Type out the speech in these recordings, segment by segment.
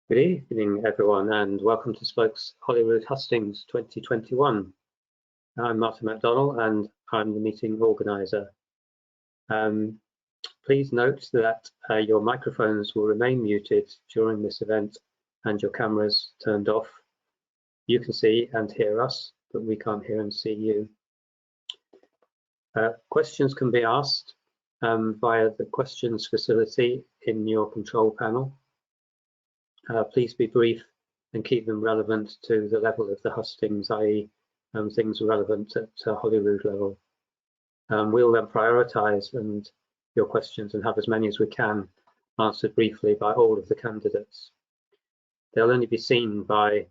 Good evening, everyone, and welcome to Spoke's Holyrood Hustings 2021. I'm Martin McDonnell, and I'm the meeting organiser. Please note that your microphones will remain muted during this event and your cameras turned off. You can see and hear us, but we can't hear and see you. Questions can be asked via the questions facility in your control panel. Please be brief and keep them relevant to the level of the hustings, i.e. things relevant at Holyrood level. We'll then prioritise your questions and have as many as we can answered briefly by all of the candidates. They'll only be seen by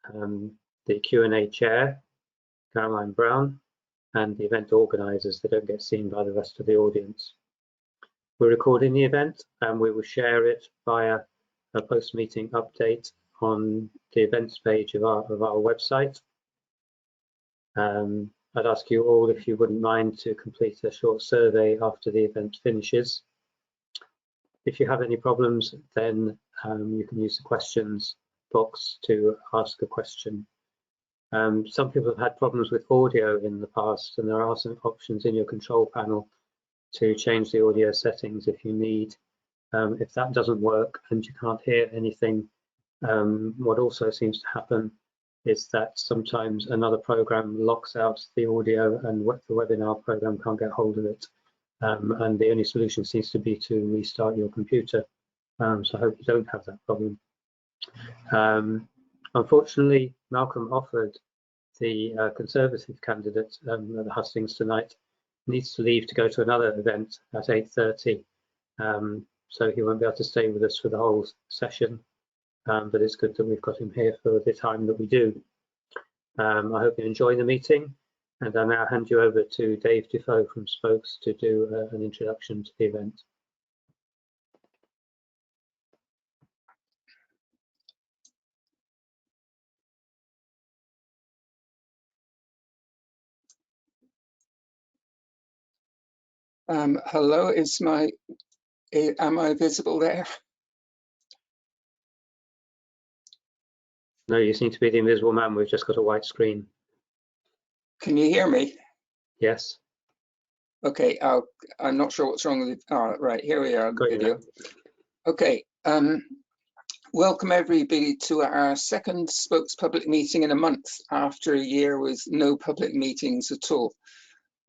the Q&A chair, Caroline Brown, and the event organisers. They don't get seen by the rest of the audience. We're recording the event and we will share it via a post-meeting update on the events page of our website. I'd ask you all, if you wouldn't mind, to complete a short survey after the event finishes. If you have any problems, then you can use the questions box to ask a question. Some people have had problems with audio in the past, and there are some options in your control panel to change the audio settings if you need. If that doesn't work and you can't hear anything, what also seems to happen is that sometimes another program locks out the audio and the webinar program can't get hold of it. And the only solution seems to be to restart your computer. So I hope you don't have that problem. Unfortunately, Malcolm Offord, the Conservative candidate at the hustings tonight, needs to leave to go to another event at 8:30. So he won't be able to stay with us for the whole session, but it's good that we've got him here for the time that we do. I hope you enjoy the meeting, and I'll now hand you over to Dave duFeu from Spokes to do an introduction to the event. Hello, am I visible there? No, you seem to be the invisible man. We've just got a white screen. Can you hear me? Yes. Okay, I'm not sure what's wrong with it. Oh, right, here we are on the video. Okay, welcome everybody to our second Spokes public meeting in a month after a year with no public meetings at all.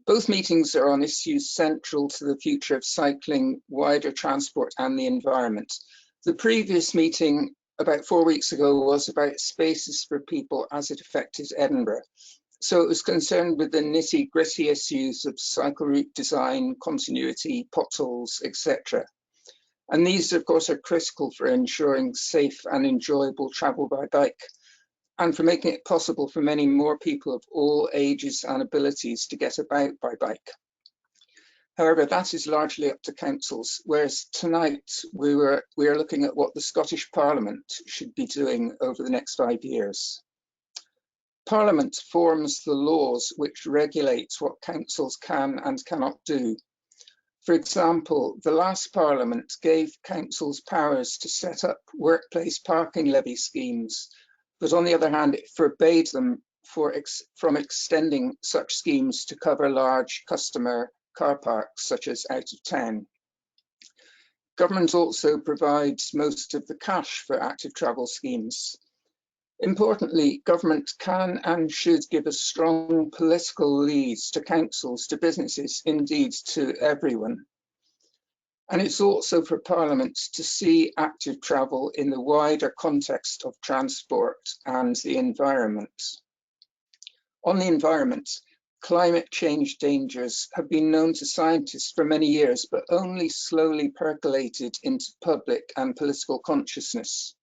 Both meetings are on issues central to the future of cycling, wider transport and the environment. The previous meeting about 4 weeks ago was about spaces for people as it affected Edinburgh. So it was concerned with the nitty-gritty issues of cycle route design, continuity, potholes, etc. And these, of course, are critical for ensuring safe and enjoyable travel by bike, and for making it possible for many more people of all ages and abilities to get about by bike. However, that is largely up to councils, whereas tonight we are looking at what the Scottish Parliament should be doing over the next 5 years. Parliament forms the laws which regulate what councils can and cannot do. For example, the last Parliament gave councils powers to set up workplace parking levy schemes, but on the other hand, it forbade them from extending such schemes to cover large customer car parks, such as out of town. Government also provides most of the cash for active travel schemes. Importantly, government can and should give a strong political lead to councils, to businesses, indeed to everyone. And it's also for Parliament to see active travel in the wider context of transport and the environment. On the environment, climate change dangers have been known to scientists for many years, but only slowly percolated into public and political consciousness.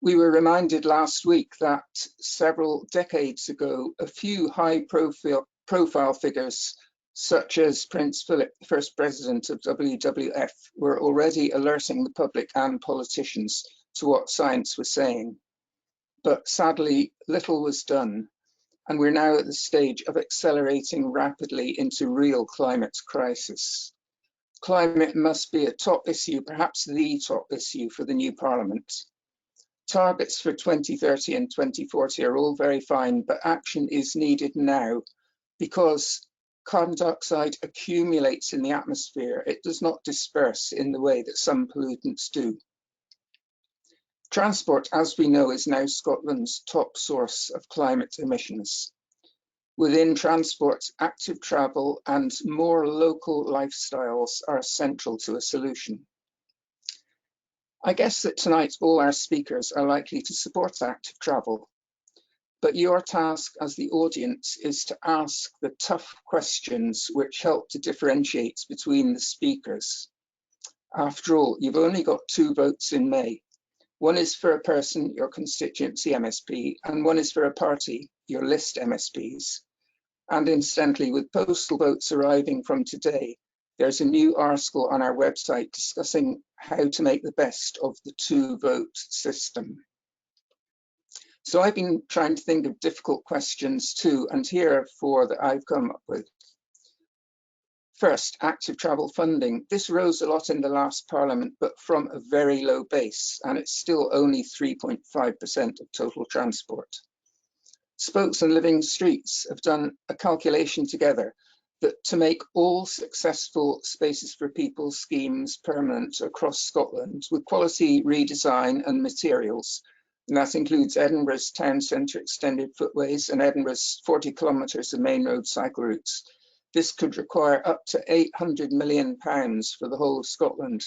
We were reminded last week that several decades ago, a few high-profile figures, such as Prince Philip, the first president of WWF, were already alerting the public and politicians to what science was saying. But sadly, little was done, and we're now at the stage of accelerating rapidly into real climate crisis. Climate must be a top issue, perhaps the top issue for the new Parliament. Targets for 2030 and 2040 are all very fine, but action is needed now because carbon dioxide accumulates in the atmosphere. It does not disperse in the way that some pollutants do. Transport, as we know, is now Scotland's top source of climate emissions. Within transport, active travel and more local lifestyles are central to a solution. I guess that tonight all our speakers are likely to support active travel, but your task as the audience is to ask the tough questions which help to differentiate between the speakers. After all, you've only got 2 votes in May. One is for a person, your constituency MSP, and one is for a party, your list MSPs. And incidentally, with postal votes arriving from today, there's a new article on our website discussing how to make the best of the 2-vote system. So I've been trying to think of difficult questions too, and here are 4 that I've come up with. First, active travel funding. This rose a lot in the last Parliament, but from a very low base, and it's still only 3.5% of total transport. Spokes and Living Streets have done a calculation together that to make all successful Spaces for People schemes permanent across Scotland with quality redesign and materials, and that includes Edinburgh's town centre extended footways and Edinburgh's 40 kilometres of main road cycle routes, this could require up to £800 million for the whole of Scotland,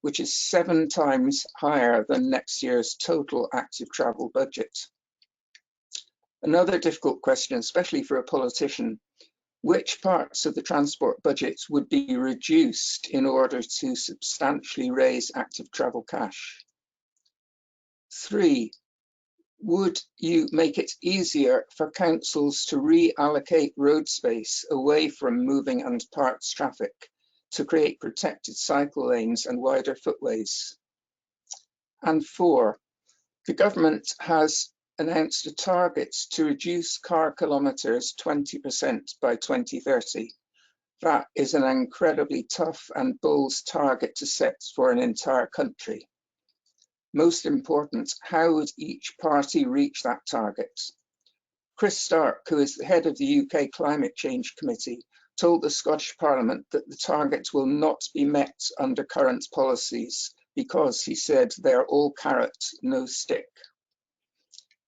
which is 7 times higher than next year's total active travel budget. Another difficult question, especially for a politician, which parts of the transport budget would be reduced in order to substantially raise active travel cash? 3, would you make it easier for councils to reallocate road space away from moving and parts traffic to create protected cycle lanes and wider footways? And 4, the government has announced a target to reduce car kilometres 20% by 2030. That is an incredibly tough and bold target to set for an entire country. Most important, how would each party reach that target? Chris Stark, who is the head of the UK Climate Change Committee, told the Scottish Parliament that the target will not be met under current policies because, he said, they are all carrot, no stick.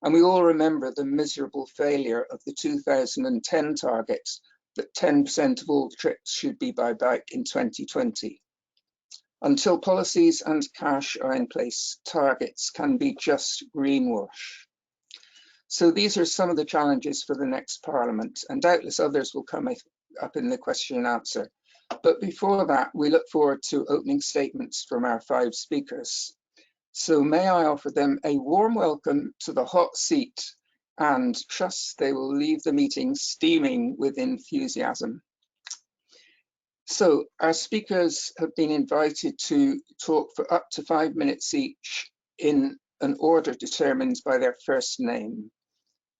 And we all remember the miserable failure of the 2010 target that 10% of all trips should be by bike in 2020. Until policies and cash are in place, targets can be just greenwash. So these are some of the challenges for the next Parliament, and doubtless others will come up in the question and answer. But before that, we look forward to opening statements from our 5 speakers. So may I offer them a warm welcome to the hot seat and trust they will leave the meeting steaming with enthusiasm. So our speakers have been invited to talk for up to 5 minutes each in an order determined by their first name.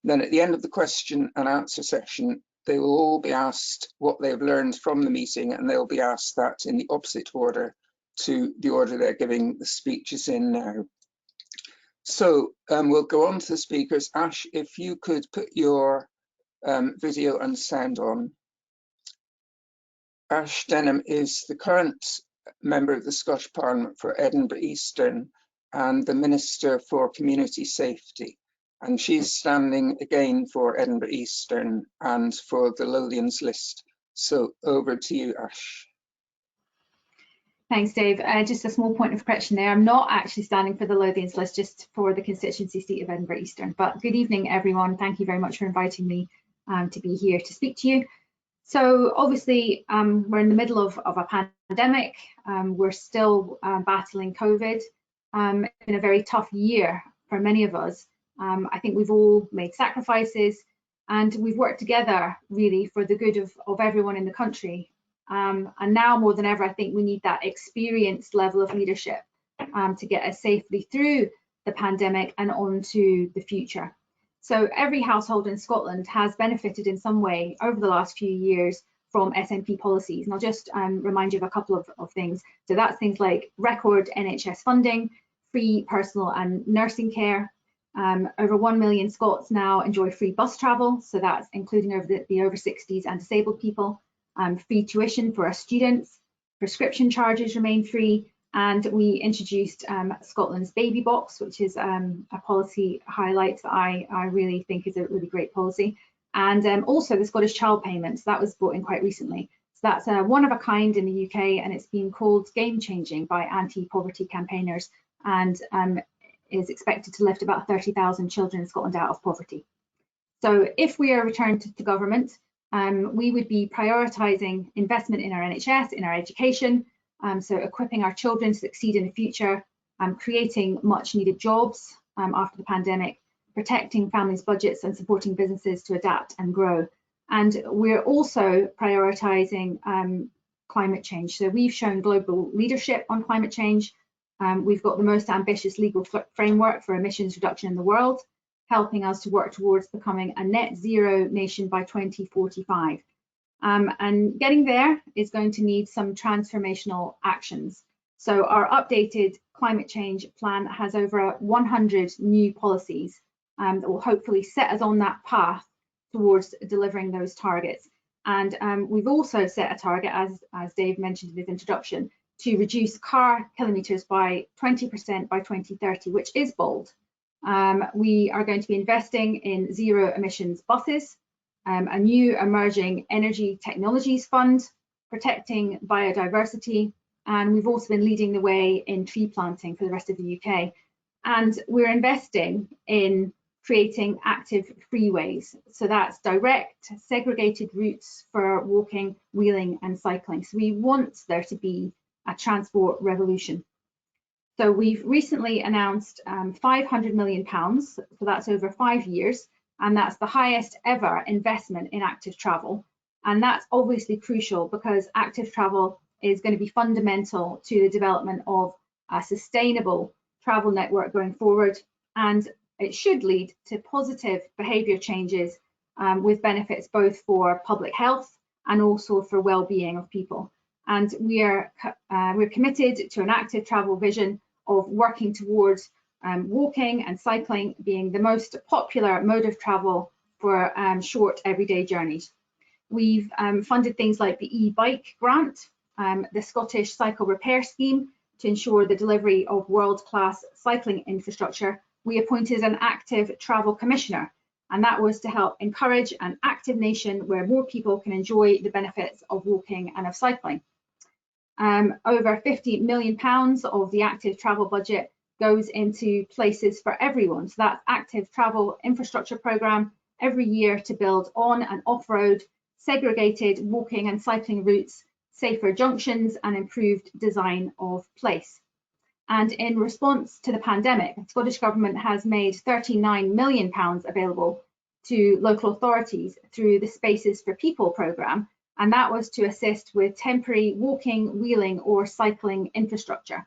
Then at the end of the question and answer session, they will all be asked what they've learned from the meeting, and they'll be asked that in the opposite order to the order they're giving the speeches in now. So we'll go on to the speakers. Ash, if you could put your video and sound on. Ash Denham is the current member of the Scottish Parliament for Edinburgh Eastern and the Minister for Community Safety. And she's standing again for Edinburgh Eastern and for the Lothians List. So over to you, Ash. Thanks, Dave. Just a small point of correction there. I'm not actually standing for the Lothians List, just for the constituency seat of Edinburgh Eastern. But good evening, everyone. Thank you very much for inviting me to be here to speak to you. So obviously, we're in the middle of a pandemic. We're still battling COVID. It's been a very tough year for many of us. I think we've all made sacrifices, and we've worked together really for the good of everyone in the country. And now more than ever, I think we need that experienced level of leadership to get us safely through the pandemic and on to the future. So every household in Scotland has benefited in some way over the last few years from SNP policies. And I'll just remind you of a couple of things. So that's things like record NHS funding, free personal and nursing care. Over 1 million Scots now enjoy free bus travel, so that's including over the over 60s and disabled people. Free tuition for our students, prescription charges remain free, and we introduced Scotland's baby box, which is a policy highlight that I really think is a really great policy. And also the Scottish child payments, that was brought in quite recently. So that's one of a kind in the UK, and it's been called game changing by anti-poverty campaigners, and is expected to lift about 30,000 children in Scotland out of poverty. So if we are returned to government, we would be prioritising investment in our NHS, in our education, so equipping our children to succeed in the future, creating much needed jobs after the pandemic, protecting families' budgets and supporting businesses to adapt and grow. And we're also prioritising climate change. So we've shown global leadership on climate change. We've got the most ambitious legal framework for emissions reduction in the world, helping us to work towards becoming a net zero nation by 2045. And getting there is going to need some transformational actions. So our updated climate change plan has over 100 new policies that will hopefully set us on that path towards delivering those targets. And we've also set a target, as Dave mentioned in his introduction, to reduce car kilometres by 20% by 2030, which is bold. We are going to be investing in zero emissions buses, a new emerging energy technologies fund, protecting biodiversity, and we've also been leading the way in tree planting for the rest of the UK. And we're investing in creating active freeways. So that's direct, segregated routes for walking, wheeling and cycling. So we want there to be a transport revolution. So we've recently announced £500 million, so that's over 5 years, and that's the highest ever investment in active travel. And that's obviously crucial because active travel is going to be fundamental to the development of a sustainable travel network going forward, and it should lead to positive behaviour changes with benefits both for public health and also for well-being of people. And we're committed to an active travel vision of working towards walking and cycling being the most popular mode of travel for short everyday journeys. We've funded things like the e-bike grant, the Scottish Cycle Repair Scheme to ensure the delivery of world-class cycling infrastructure. We appointed an active travel commissioner, and that was to help encourage an active nation where more people can enjoy the benefits of walking and of cycling. Over £50 million of the active travel budget goes into places for everyone. So that's active travel infrastructure programme every year to build on and off-road, segregated walking and cycling routes, safer junctions and improved design of place. And in response to the pandemic, the Scottish Government has made £39 million available to local authorities through the Spaces for People programme, and that was to assist with temporary walking, wheeling or cycling infrastructure.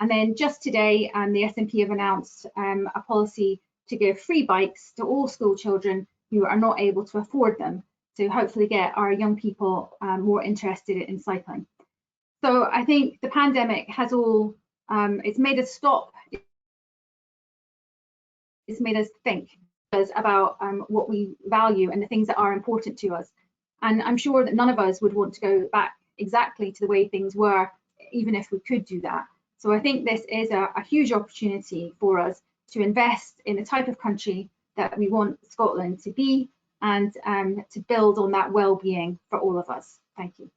And then just today, the SNP have announced a policy to give free bikes to all school children who are not able to afford them, to hopefully get our young people more interested in cycling. So I think the pandemic has all, it's made us stop, it's made us think about what we value and the things that are important to us. And I'm sure that none of us would want to go back exactly to the way things were, even if we could do that. So I think this is a huge opportunity for us to invest in the type of country that we want Scotland to be, and to build on that well-being for all of us. Thank you.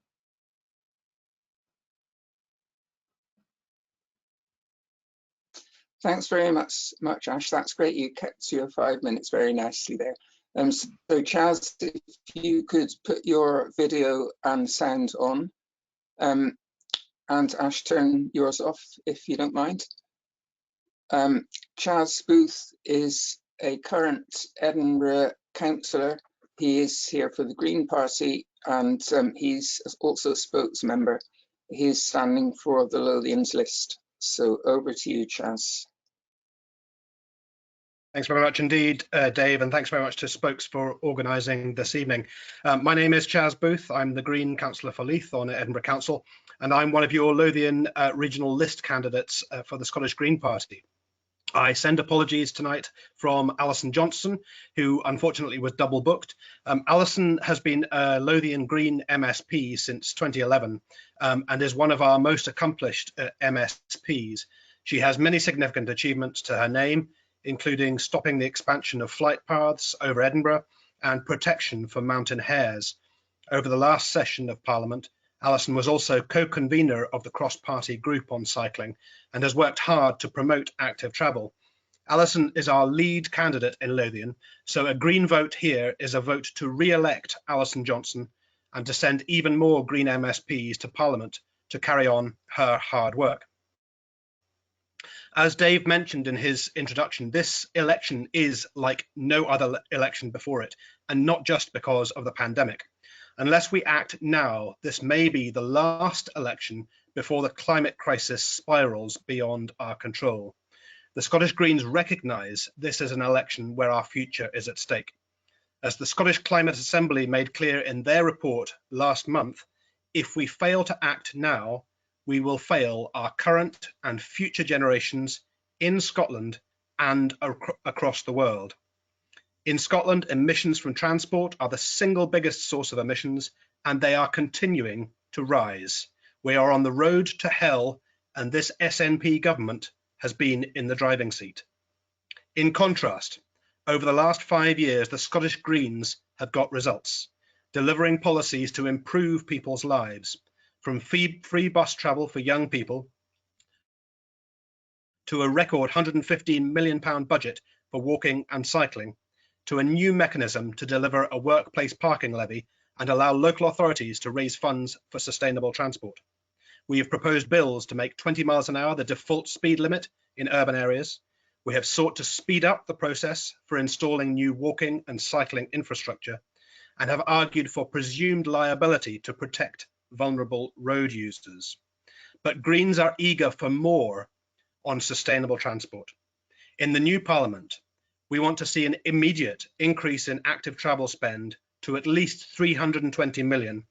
Thanks very much, Ash. That's great. You kept to your 5 minutes very nicely there. So Chaz, if you could put your video and sound on, and Ash, turn yours off if you don't mind. Chaz Booth is a current Edinburgh councillor. He is here for the Green Party, and he's also a spokesmember. He's standing for the Lothians List. So over to you, Chaz. Thanks very much indeed, Dave, and thanks very much to Spokes for organising this evening. My name is Chas Booth. I'm the Green Councillor for Leith on Edinburgh Council, and I'm one of your Lothian regional list candidates for the Scottish Green Party. I send apologies tonight from Alison Johnson, who unfortunately was double booked. Alison has been a Lothian Green MSP since 2011 and is one of our most accomplished MSPs. She has many significant achievements to her name, including stopping the expansion of flight paths over Edinburgh and protection for mountain hares. Over the last session of Parliament, Alison was also co-convener of the cross-party group on cycling and has worked hard to promote active travel. Alison is our lead candidate in Lothian, so a Green vote here is a vote to re-elect Alison Johnson and to send even more Green MSPs to Parliament to carry on her hard work. As Dave mentioned in his introduction, this election is like no other election before it, and not just because of the pandemic. Unless we act now, this may be the last election before the climate crisis spirals beyond our control. The Scottish Greens recognise this is an election where our future is at stake. As the Scottish Climate Assembly made clear in their report last month, if we fail to act now, we will fail our current and future generations in Scotland and across the world. In Scotland, emissions from transport are the single biggest source of emissions, and they are continuing to rise. We are on the road to hell, and this SNP government has been in the driving seat. In contrast, over the last 5 years, the Scottish Greens have got results, delivering policies to improve people's lives, from free bus travel for young people to a record £115 million budget for walking and cycling, to a new mechanism to deliver a workplace parking levy and allow local authorities to raise funds for sustainable transport. We have proposed bills to make 20 miles an hour the default speed limit in urban areas. We have sought to speed up the process for installing new walking and cycling infrastructure and have argued for presumed liability to protect vulnerable road users. But Greens are eager for more on sustainable transport. In the new Parliament, we want to see an immediate increase in active travel spend to at least 320 million,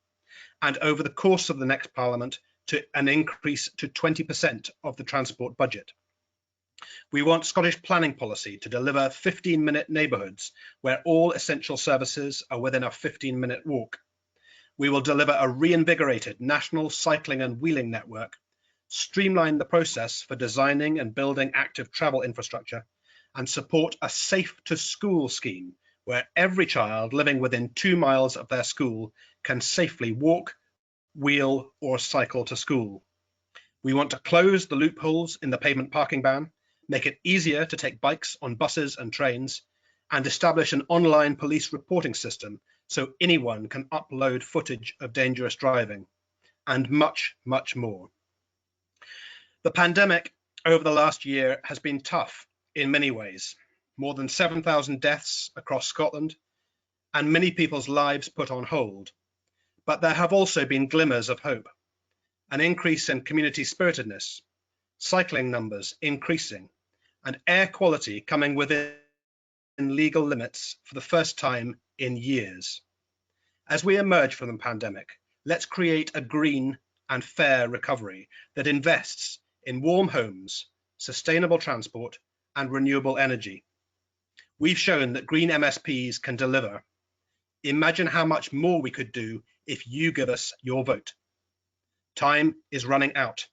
and over the course of the next Parliament to an increase to 20% of the transport budget. We want Scottish planning policy to deliver 15-minute neighbourhoods where all essential services are within a 15-minute walk. We will deliver a reinvigorated national cycling and wheeling network, streamline the process for designing and building active travel infrastructure, and support a safe to school scheme where every child living within 2 miles of their school can safely walk, wheel or cycle to school. We want to close the loopholes in the pavement parking ban, make it easier to take bikes on buses and trains, and establish an online police reporting system so anyone can upload footage of dangerous driving, and much, much more. The pandemic over the last year has been tough in many ways. More than 7,000 deaths across Scotland, and many people's lives put on hold. But there have also been glimmers of hope, an increase in community spiritedness, cycling numbers increasing, and air quality coming within legal limits for the first time in years. As we emerge from the pandemic, let's create a green and fair recovery that invests in warm homes, sustainable transport, and renewable energy. We've shown that green MSPs can deliver. Imagine how much more we could do if you give us your vote. Time is running out.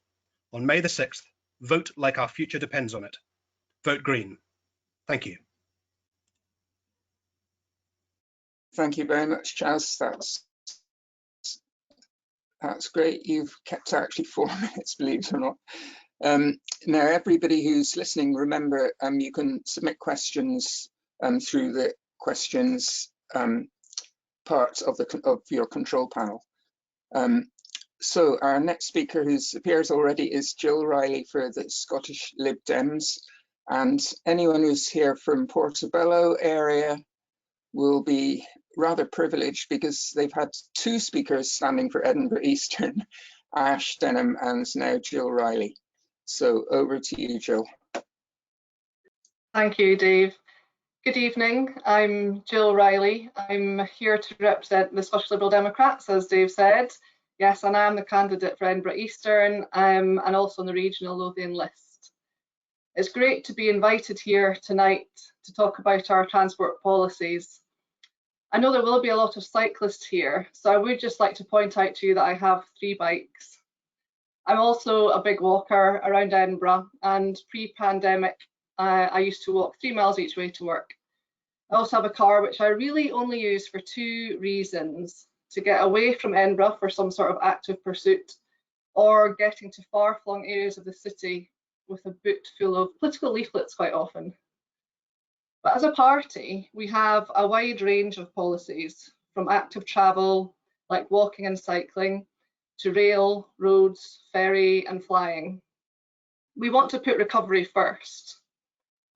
On May the 6th, vote like our future depends on it. Vote green. Thank you. Thank you very much, Chas. That's great. You've kept actually 4 minutes, believe it or not. Now, everybody who's listening, remember, you can submit questions through the questions part of your control panel. So our next speaker, who appears already, is Jill Reilly for the Scottish LibDems, and anyone who's here from Portobello area will be rather privileged because they've had 2 speakers standing for Edinburgh Eastern, Ash, Denham, and now Jill Reilly. So over to you, Jill. Thank you, Dave. Good evening, I'm Jill Reilly. I'm here to represent the Scottish Liberal Democrats, as Dave said. Yes, and I am the candidate for Edinburgh Eastern and also on the regional Lothians List. It's great to be invited here tonight to talk about our transport policies. I know there will be a lot of cyclists here, so I would just like to point out to you that I have 3 bikes. I'm also a big walker around Edinburgh, and pre-pandemic I used to walk 3 miles each way to work. I also have a car which I really only use for 2 reasons: to get away from Edinburgh for some sort of active pursuit, or getting to far-flung areas of the city with a boot full of political leaflets quite often. But as a party, we have a wide range of policies, from active travel, like walking and cycling, to rail, roads, ferry and flying. We want to put recovery first.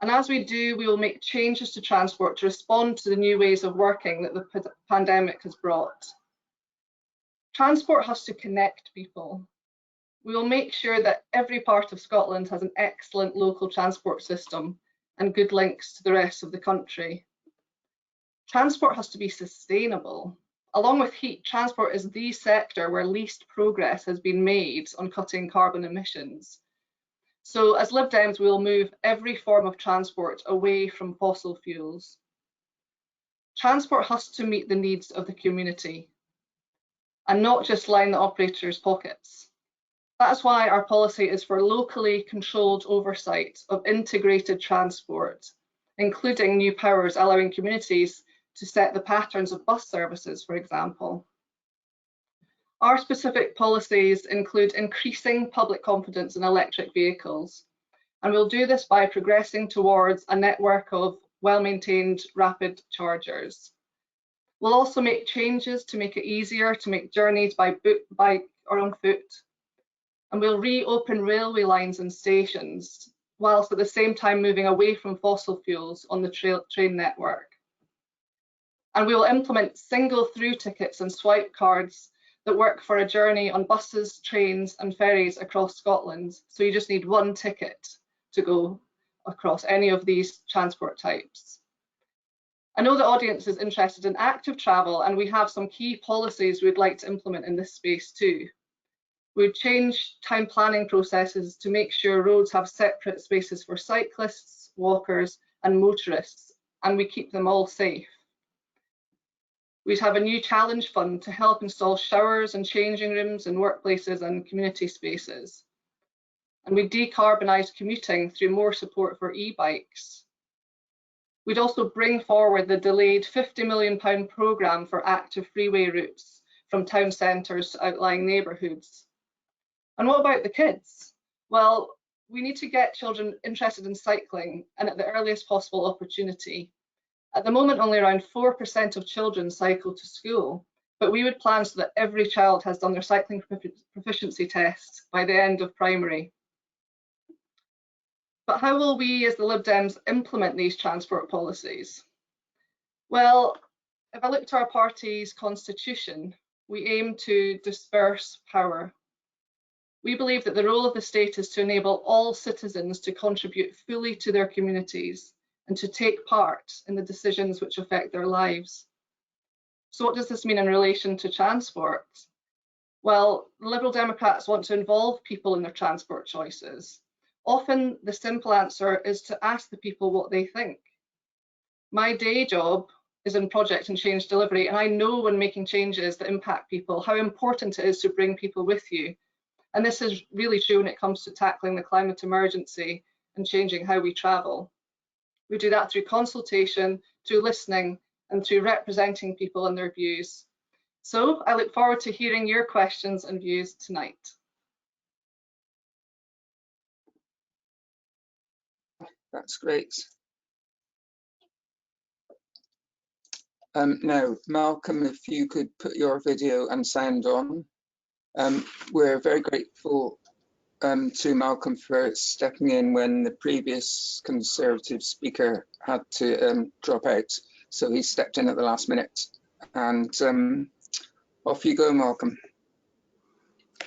And as we do, we will make changes to transport to respond to the new ways of working that the pandemic has brought. Transport has to connect people. We will make sure that every part of Scotland has an excellent local transport system and good links to the rest of the country. Transport has to be sustainable. Along with heat, transport is the sector where least progress has been made on cutting carbon emissions. So as LibDems, we will move every form of transport away from fossil fuels. Transport has to meet the needs of the community and not just line the operators' pockets. That's why our policy is for locally controlled oversight of integrated transport, including new powers allowing communities to set the patterns of bus services, for example. Our specific policies include increasing public confidence in electric vehicles, and we'll do this by progressing towards a network of well-maintained rapid chargers. We'll also make changes to make it easier to make journeys by bike or on foot, and we'll reopen railway lines and stations, whilst at the same time moving away from fossil fuels on the train network. And we will implement single through tickets and swipe cards that work for a journey on buses, trains and ferries across Scotland. So you just need 1 ticket to go across any of these transport types. I know the audience is interested in active travel, and we have some key policies we'd like to implement in this space too. We'd change time planning processes to make sure roads have separate spaces for cyclists, walkers and motorists, and we keep them all safe. We'd have a new challenge fund to help install showers and changing rooms in workplaces and community spaces. And we'd decarbonise commuting through more support for e-bikes. We'd also bring forward the delayed £50 million programme for active freeway routes from town centres to outlying neighbourhoods. And what about the kids? Well, we need to get children interested in cycling and at the earliest possible opportunity. At the moment, only around 4% of children cycle to school, but we would plan so that every child has done their cycling proficiency test by the end of primary. But how will we as the Lib Dems implement these transport policies? Well, if I look to our party's constitution, we aim to disperse power. We believe that the role of the state is to enable all citizens to contribute fully to their communities and to take part in the decisions which affect their lives. So what does this mean in relation to transport? Well, the Liberal Democrats want to involve people in their transport choices. Often the simple answer is to ask the people what they think. My day job is in project and change delivery, and I know when making changes that impact people how important it is to bring people with you. And this is really true when it comes to tackling the climate emergency and changing how we travel. We do that through consultation, through listening, and through representing people and their views. So I look forward to hearing your questions and views tonight. That's great. Now, Malcolm, if you could put your video and sound on. We're very grateful to Malcolm for stepping in when the previous Conservative speaker had to drop out. So he stepped in at the last minute. And off you go, Malcolm.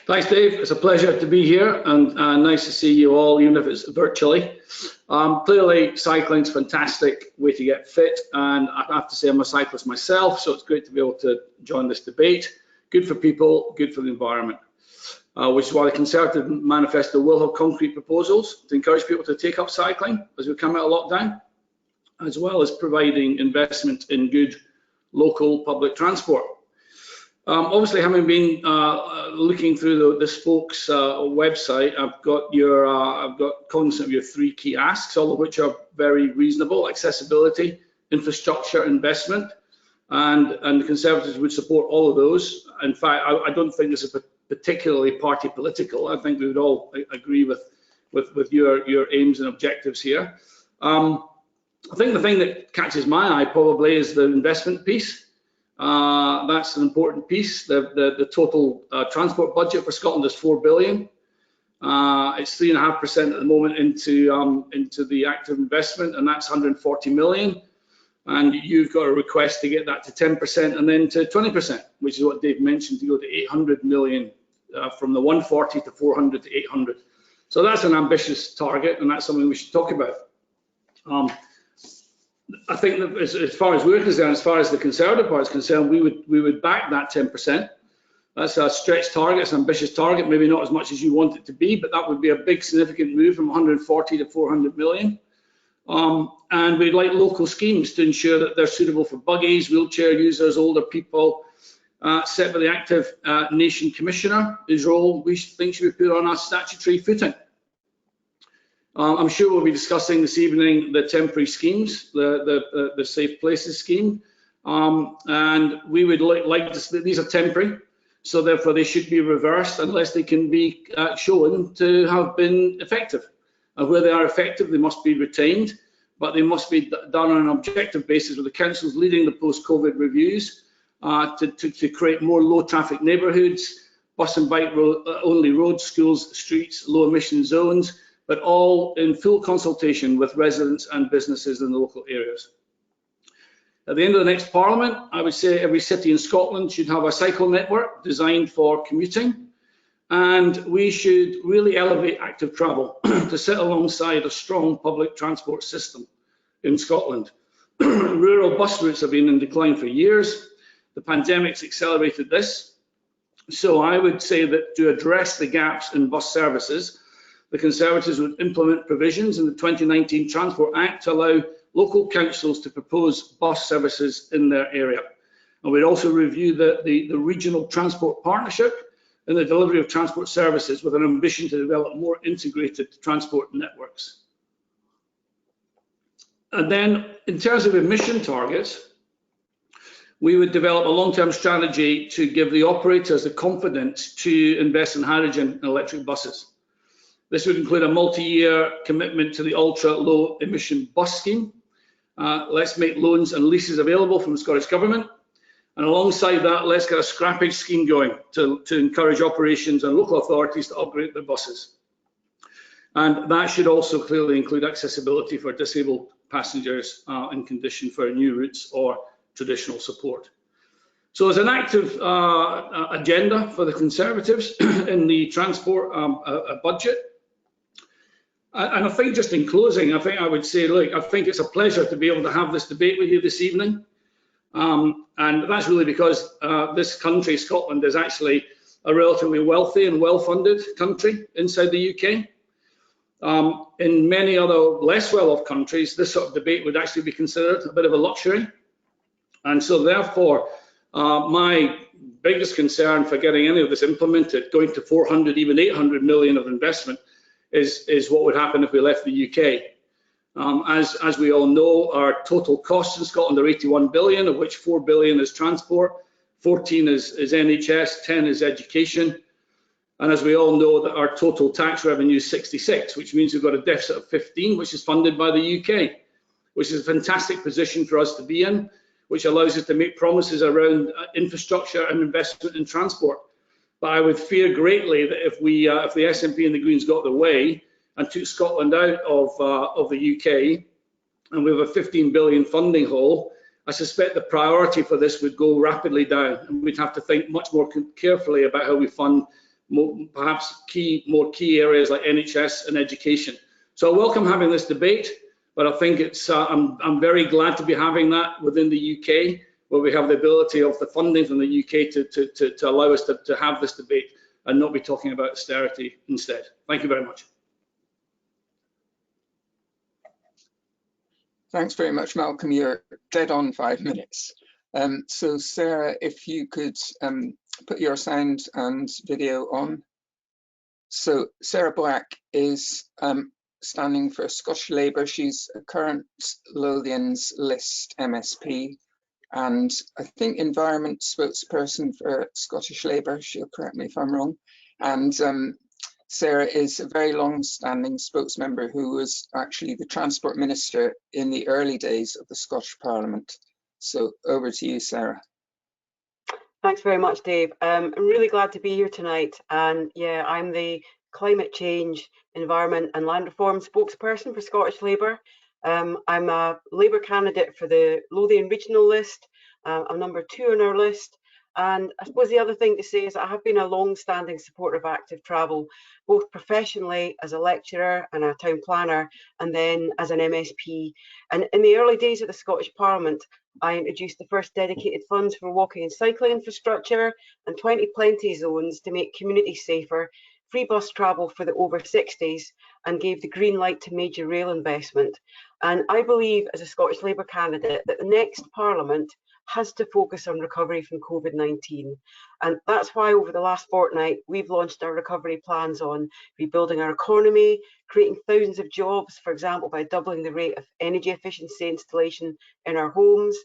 Thanks, Dave. It's a pleasure to be here, and nice to see you all, even if it's virtually. Clearly, cycling's a fantastic way to get fit, and I have to say I'm a cyclist myself, so it's great to be able to join this debate. Good for people, good for the environment, which is why the Conservative manifesto will have concrete proposals to encourage people to take up cycling as we come out of lockdown, as well as providing investment in good local public transport. Obviously, having been looking through the Spokes website, I've got cognizant of your three key asks, all of which are very reasonable: accessibility, infrastructure, investment, and the Conservatives would support all of those. In fact, I don't think this is particularly party political. I think we would all agree with your aims and objectives here. I think the thing that catches my eye probably is the investment piece. That's an important piece. The total transport budget for Scotland is 4 billion. It's 3.5% at the moment into the active investment, and that's 140 million. And you've got a request to get that to 10% and then to 20%, which is what Dave mentioned, to go to 800 million, from the 140 to 400 to 800. So that's an ambitious target, and that's something we should talk about. I think that as far as we're concerned, as far as the Conservative Party is concerned, we would back that 10%. That's a stretch target, it's an ambitious target, maybe not as much as you want it to be, but that would be a big significant move from 140 to 400 million. And we'd like local schemes to ensure that they're suitable for buggies, wheelchair users, older people, set by the Active Nation Commissioner, whose role we think should be put on a statutory footing. I'm sure we'll be discussing this evening the temporary schemes, the Safe Places scheme, and we would like to, these are temporary, so therefore they should be reversed unless they can be shown to have been effective. And where they are effective, they must be retained, but they must be done on an objective basis with the councils leading the post-COVID reviews to create more low-traffic neighbourhoods, bus and bike only roads, schools, streets, low-emission zones, but all in full consultation with residents and businesses in the local areas. At the end of the next Parliament, I would say every city in Scotland should have a cycle network designed for commuting, and we should really elevate active travel to sit alongside a strong public transport system in Scotland. Rural bus routes have been in decline for years. The pandemic's accelerated this. So I would say that to address the gaps in bus services, the Conservatives would implement provisions in the 2019 Transport Act to allow local councils to propose bus services in their area. And we'd also review the regional transport partnership and the delivery of transport services with an ambition to develop more integrated transport networks. And then in terms of emission targets, we would develop a long-term strategy to give the operators the confidence to invest in hydrogen and electric buses. This would include a multi-year commitment to the ultra-low emission bus scheme. Let's make loans and leases available from the Scottish Government. And alongside that, let's get a scrappage scheme going to encourage operations and local authorities to upgrade their buses. And that should also clearly include accessibility for disabled passengers in condition for new routes or traditional support. So there's an active agenda for the Conservatives in the transport budget. And I think just in closing, I think I would say, look, I think it's a pleasure to be able to have this debate with you this evening. And that's really because this country, Scotland, is actually a relatively wealthy and well-funded country inside the UK. In many other less well-off countries, this sort of debate would actually be considered a bit of a luxury. And so therefore, my biggest concern for getting any of this implemented, going to 400, even 800 million of investment, is what would happen if we left the UK. As we all know, our total costs in Scotland are 81 billion, of which 4 billion is transport, 14 is NHS, 10 is education. And as we all know, that our total tax revenue is 66, which means we've got a deficit of 15, which is funded by the UK, which is a fantastic position for us to be in, which allows us to make promises around infrastructure and investment in transport. But I would fear greatly that if the SNP and the Greens got their way and took Scotland out of the UK, and we have a 15 billion funding hole, I suspect the priority for this would go rapidly down, and we'd have to think much more carefully about how we fund perhaps more key areas like NHS and education. So I welcome having this debate, but I think it's I'm very glad to be having that within the UK, where we have the ability of the funding from the UK to allow us to have this debate and not be talking about austerity instead. Thank you very much. Thanks very much, Malcolm. You're dead on 5 minutes. So Sarah, if you could put your sound and video on. So Sarah Boyack is standing for Scottish Labour. She's a current Lothians List MSP, and I think environment spokesperson for Scottish Labour. She'll correct me if I'm wrong. And Sarah is a very long-standing spokesmember who was actually the Transport Minister in the early days of the Scottish Parliament. So over to you, Sarah. Thanks very much, Dave. I'm really glad to be here tonight. And yeah, I'm the Climate Change, Environment and Land Reform spokesperson for Scottish Labour. I'm a Labour candidate for the Lothian Regional List. I'm number 2 on our list. And I suppose the other thing to say is I have been a long-standing supporter of active travel, both professionally as a lecturer and a town planner, and then as an MSP. And in the early days of the Scottish Parliament, I introduced the first dedicated funds for walking and cycling infrastructure and 20 plenty zones to make communities safer, free bus travel for the over 60s, and gave the green light to major rail investment. And I believe, as a Scottish Labour candidate, that the next Parliament has to focus on recovery from COVID-19. And that's why over the last fortnight, we've launched our recovery plans on rebuilding our economy, creating thousands of jobs, for example, by doubling the rate of energy efficiency installation in our homes,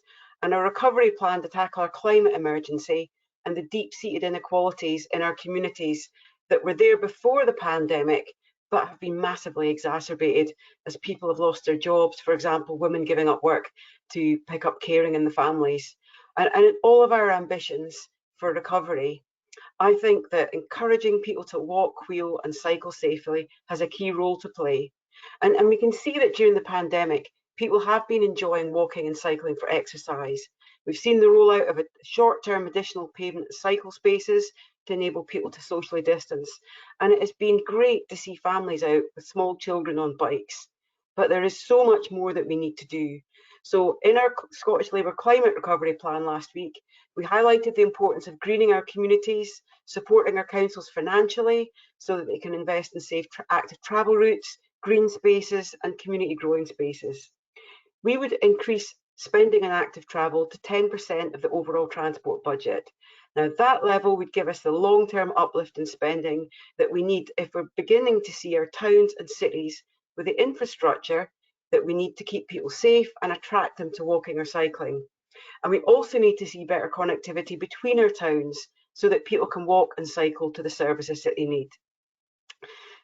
and a recovery plan to tackle our climate emergency and the deep-seated inequalities in our communities that were there before the pandemic, but have been massively exacerbated as people have lost their jobs, for example, women giving up work to pick up caring in the families. And in all of our ambitions for recovery, I think that encouraging people to walk, wheel and cycle safely has a key role to play. And we can see that during the pandemic, people have been enjoying walking and cycling for exercise. We've seen the rollout of a short-term additional pavement and cycle spaces to enable people to socially distance. And it has been great to see families out with small children on bikes. But there is so much more that we need to do. So in our Scottish Labour Climate Recovery Plan last week, we highlighted the importance of greening our communities, supporting our councils financially so that they can invest in safe active travel routes, green spaces and community growing spaces. We would increase spending on active travel to 10% of the overall transport budget. Now that level would give us the long-term uplift in spending that we need if we're beginning to see our towns and cities with the infrastructure that we need to keep people safe and attract them to walking or cycling. And we also need to see better connectivity between our towns so that people can walk and cycle to the services that they need.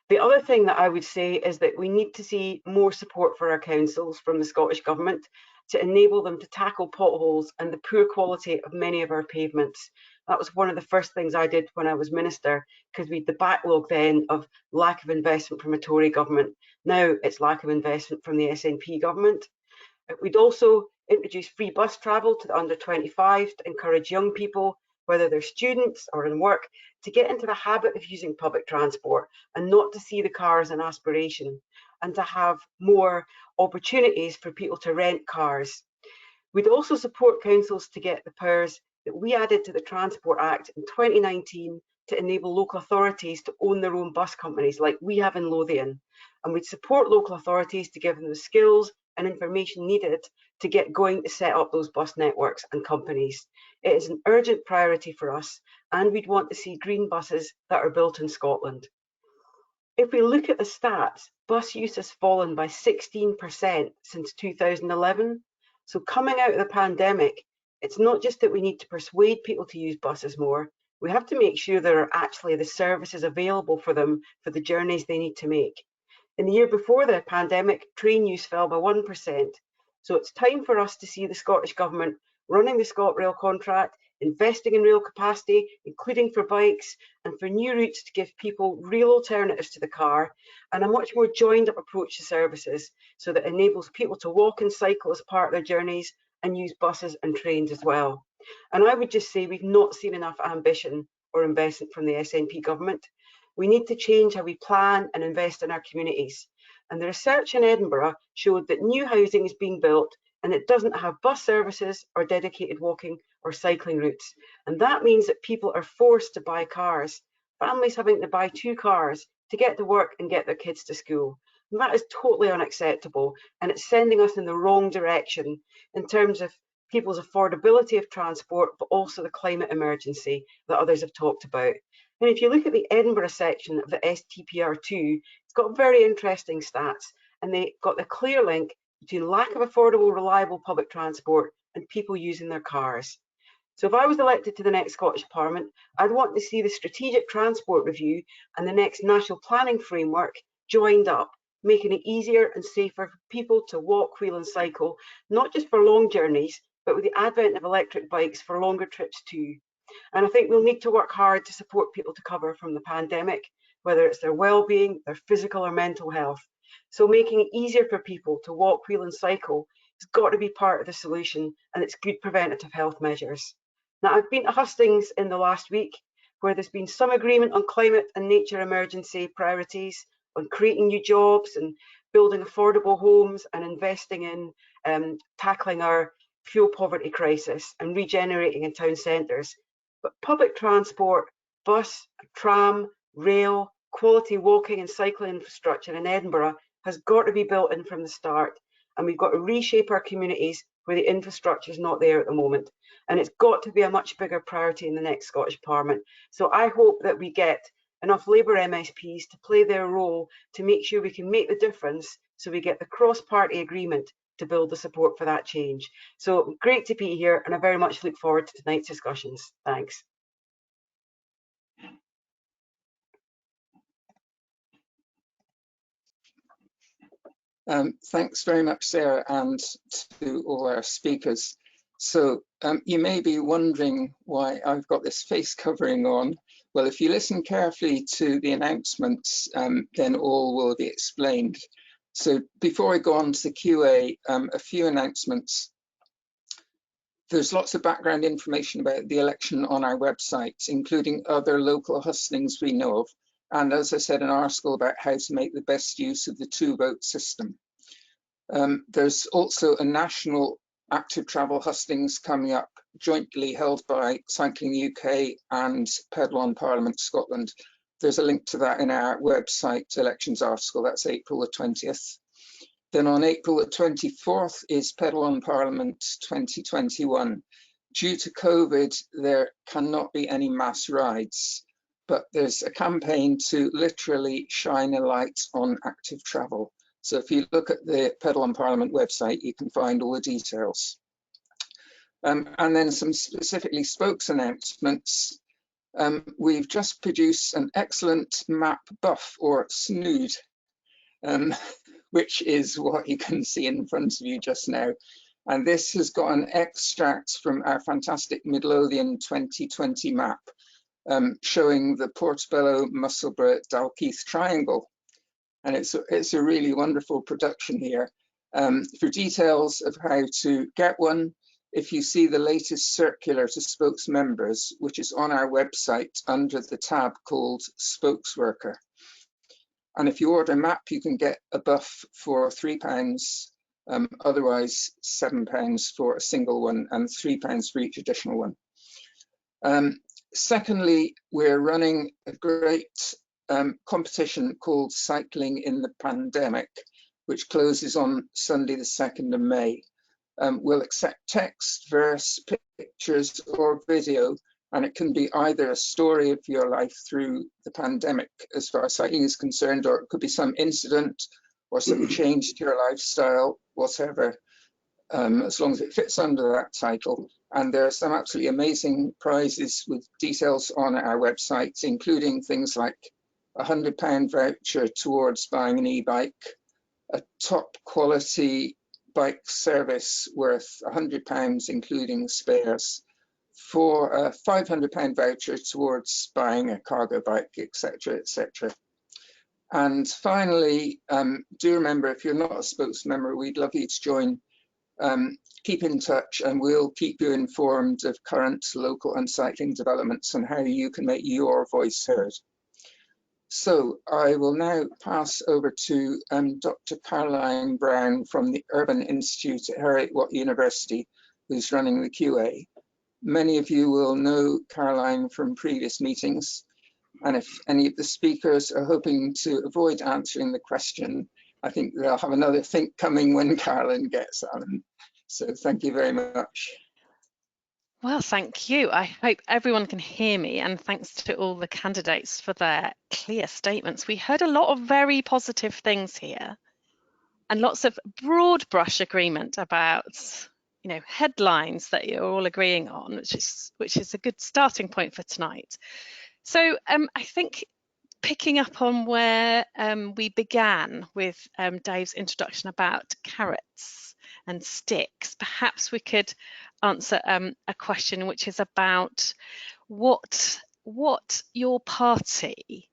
The other thing that I would say is that we need to see more support for our councils from the Scottish Government to enable them to tackle potholes and the poor quality of many of our pavements. That was one of the first things I did when I was Minister, because we had the backlog then of lack of investment from a Tory government. Now it's lack of investment from the SNP government. We'd also introduce free bus travel to the under 25 to encourage young people, whether they're students or in work, to get into the habit of using public transport and not to see the car as an aspiration, and to have more opportunities for people to rent cars. We'd also support councils to get the powers that we added to the Transport Act in 2019 to enable local authorities to own their own bus companies like we have in Lothian. And we'd support local authorities to give them the skills and information needed to get going to set up those bus networks and companies. It is an urgent priority for us, and we'd want to see green buses that are built in Scotland. If we look at the stats, bus use has fallen by 16% since 2011. So coming out of the pandemic, it's not just that we need to persuade people to use buses more, we have to make sure there are actually the services available for them for the journeys they need to make. In the year before the pandemic, train use fell by 1%. So it's time for us to see the Scottish Government running the ScotRail contract, investing in rail capacity, including for bikes, and for new routes to give people real alternatives to the car, and a much more joined up approach to services so that enables people to walk and cycle as part of their journeys and use buses and trains as well. And I would just say we've not seen enough ambition or investment from the SNP government. We need to change how we plan and invest in our communities. And the research in Edinburgh showed that new housing is being built and it doesn't have bus services or dedicated walking or cycling routes. And that means that people are forced to buy cars, families having to buy 2 cars to get to work and get their kids to school. And that is totally unacceptable, and it's sending us in the wrong direction in terms of people's affordability of transport, but also the climate emergency that others have talked about. And if you look at the Edinburgh section of the STPR2, it's got very interesting stats, and they got a clear link between lack of affordable, reliable public transport and people using their cars. So if I was elected to the next Scottish Parliament, I'd want to see the Strategic Transport Review and the next National Planning Framework joined up, making it easier and safer for people to walk, wheel and cycle, not just for long journeys, but with the advent of electric bikes for longer trips too. And I think we'll need to work hard to support people to recover from the pandemic, whether it's their well-being, their physical or mental health. So making it easier for people to walk, wheel and cycle has got to be part of the solution, and it's good preventative health measures. Now, I've been to Hustings in the last week, where there's been some agreement on climate and nature emergency priorities, on creating new jobs and building affordable homes and investing in tackling our fuel poverty crisis and regenerating in town centres. But public transport, bus, tram, rail, quality walking and cycling infrastructure in Edinburgh has got to be built in from the start. And we've got to reshape our communities where the infrastructure is not there at the moment. And it's got to be a much bigger priority in the next Scottish Parliament. So I hope that we get enough Labour MSPs to play their role to make sure we can make the difference, so we get the cross-party agreement to build the support for that change. So great to be here, and I very much look forward to tonight's discussions. Thanks. Thanks very much, Sarah, and to all our speakers. So you may be wondering why I've got this face covering on. Well, if you listen carefully to the announcements, then all will be explained. So before I go on to the QA, a few announcements. There's lots of background information about the election on our website, including other local hustings we know of. And as I said, an article about how to make the best use of the 2-vote system. There's also a national active travel hustings coming up, jointly held by Cycling UK and Pedal on Parliament Scotland. There's a link to that in our website elections article. That's April the 20th. Then on April the 24th is Pedal on Parliament 2021. Due to COVID, there cannot be any mass rides, but there's a campaign to literally shine a light on active travel. So if you look at the Pedal on Parliament website, you can find all the details. And then some specifically spokes announcements. We've just produced an excellent map buff, or snood, which is what you can see in front of you just now. And this has got an extract from our fantastic Midlothian 2020 map, showing the Portobello, Musselburgh, Dalkeith triangle. And it's a really wonderful production here. For details of how to get one, if you see the latest circular to spokes members, which is on our website under the tab called Spokesworker. And if you order a map, you can get a buff for £3, otherwise £7 for a single one and £3 for each additional one. Secondly, we're running a great competition called Cycling in the Pandemic, which closes on Sunday the 2nd of May. We'll accept text, verse, pictures or video, and it can be either a story of your life through the pandemic as far as cycling is concerned, or it could be some incident or some change to your lifestyle, whatever, as long as it fits under that title. And there are some absolutely amazing prizes with details on our website, including things like a £100 voucher towards buying an e-bike, a top quality bike service worth £100 including spares, for a £500 voucher towards buying a cargo bike, etc., etc. And finally, do remember, if you're not a spokes member, we'd love you to join Keep in touch and we'll keep you informed of current local uncycling developments and how you can make your voice heard. So I will now pass over to Dr. Caroline Brown from the Urban Institute at Heriot-Watt University, who's running the QA. Many of you will know Caroline from previous meetings, and if any of the speakers are hoping to avoid answering the question, I think they'll have another think coming when Caroline gets on. So thank you very much. Well, thank you. I hope everyone can hear me, and thanks to all the candidates for their clear statements. We heard a lot of very positive things here and lots of broad brush agreement about, you know, headlines that you're all agreeing on, which is a good starting point for tonight. So I think picking up on where we began with Dave's introduction about carrots and sticks, perhaps we could answer a question which is about what your party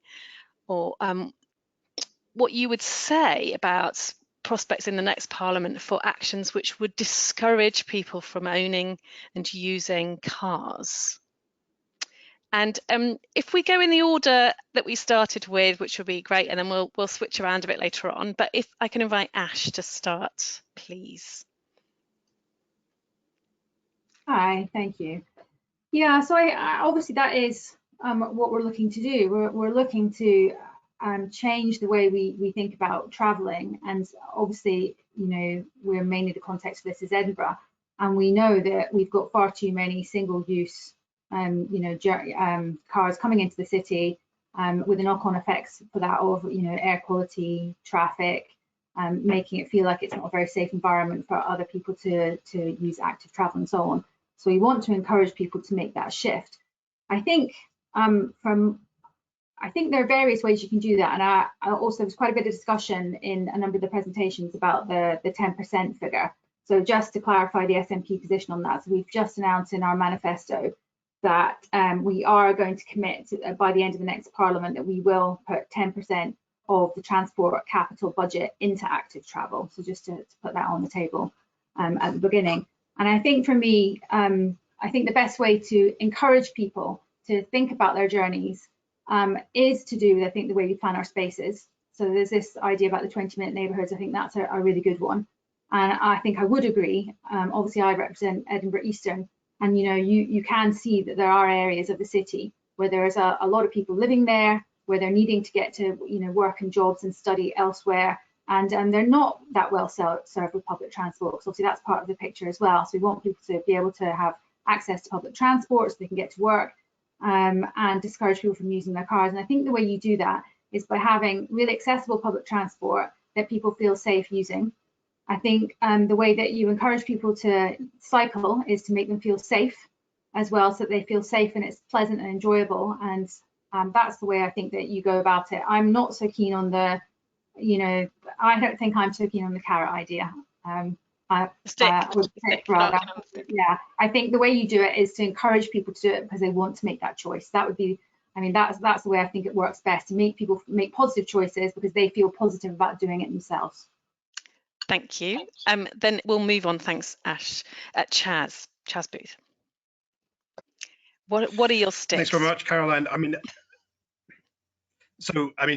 or what you would say about prospects in the next Parliament for actions which would discourage people from owning and using cars. And if we go in the order that we started with, which would be great, and then we'll switch around a bit later on. But if I can invite Ash to start, please. Hi, thank you. Yeah, so I obviously that is what we're looking to do. We're looking to change the way we think about travelling, and obviously, you know, we're mainly the context of this is Edinburgh, and we know that we've got far too many single-use, you know, cars coming into the city, with the knock-on effects for that of, you know, air quality, traffic, making it feel like it's not a very safe environment for other people to use active travel and so on. So we want to encourage people to make that shift. I think I think there are various ways you can do that, and I also there's quite a bit of discussion in a number of the presentations about the 10% figure. So just to clarify the SNP position on that, so we've just announced in our manifesto that we are going to commit by the end of the next Parliament that we will put 10% of the transport capital budget into active travel. So just to put that on the table at the beginning. And I think for me, I think the best way to encourage people to think about their journeys is to do, I think, the way we plan our spaces. So there's this idea about the 20-minute neighbourhoods. I think that's a really good one. And I think I would agree. Obviously, I represent Edinburgh Eastern, and you know, you can see that there are areas of the city where there's a lot of people living there, where they're needing to get to, you know, work and jobs and study elsewhere, and they're not that well served with public transport. So obviously that's part of the picture as well. So we want people to be able to have access to public transport so they can get to work, and discourage people from using their cars. And I think the way you do that is by having really accessible public transport that people feel safe using. I think the way that you encourage people to cycle is to make them feel safe as well, so that they feel safe and it's pleasant and enjoyable. And that's the way I think that you go about it. I'm not so keen on the, you know, I don't think I'm so keen on the carrot idea. I would stick rather. Yeah, I think the way you do it is to encourage people to do it because they want to make that choice. That would be, I mean, that's the way I think it works best, to make people make positive choices because they feel positive about doing it themselves. Thank you. Then we'll move on. Thanks, Ash. Chaz Booth. What are your sticks? Thanks very much, Caroline. I mean,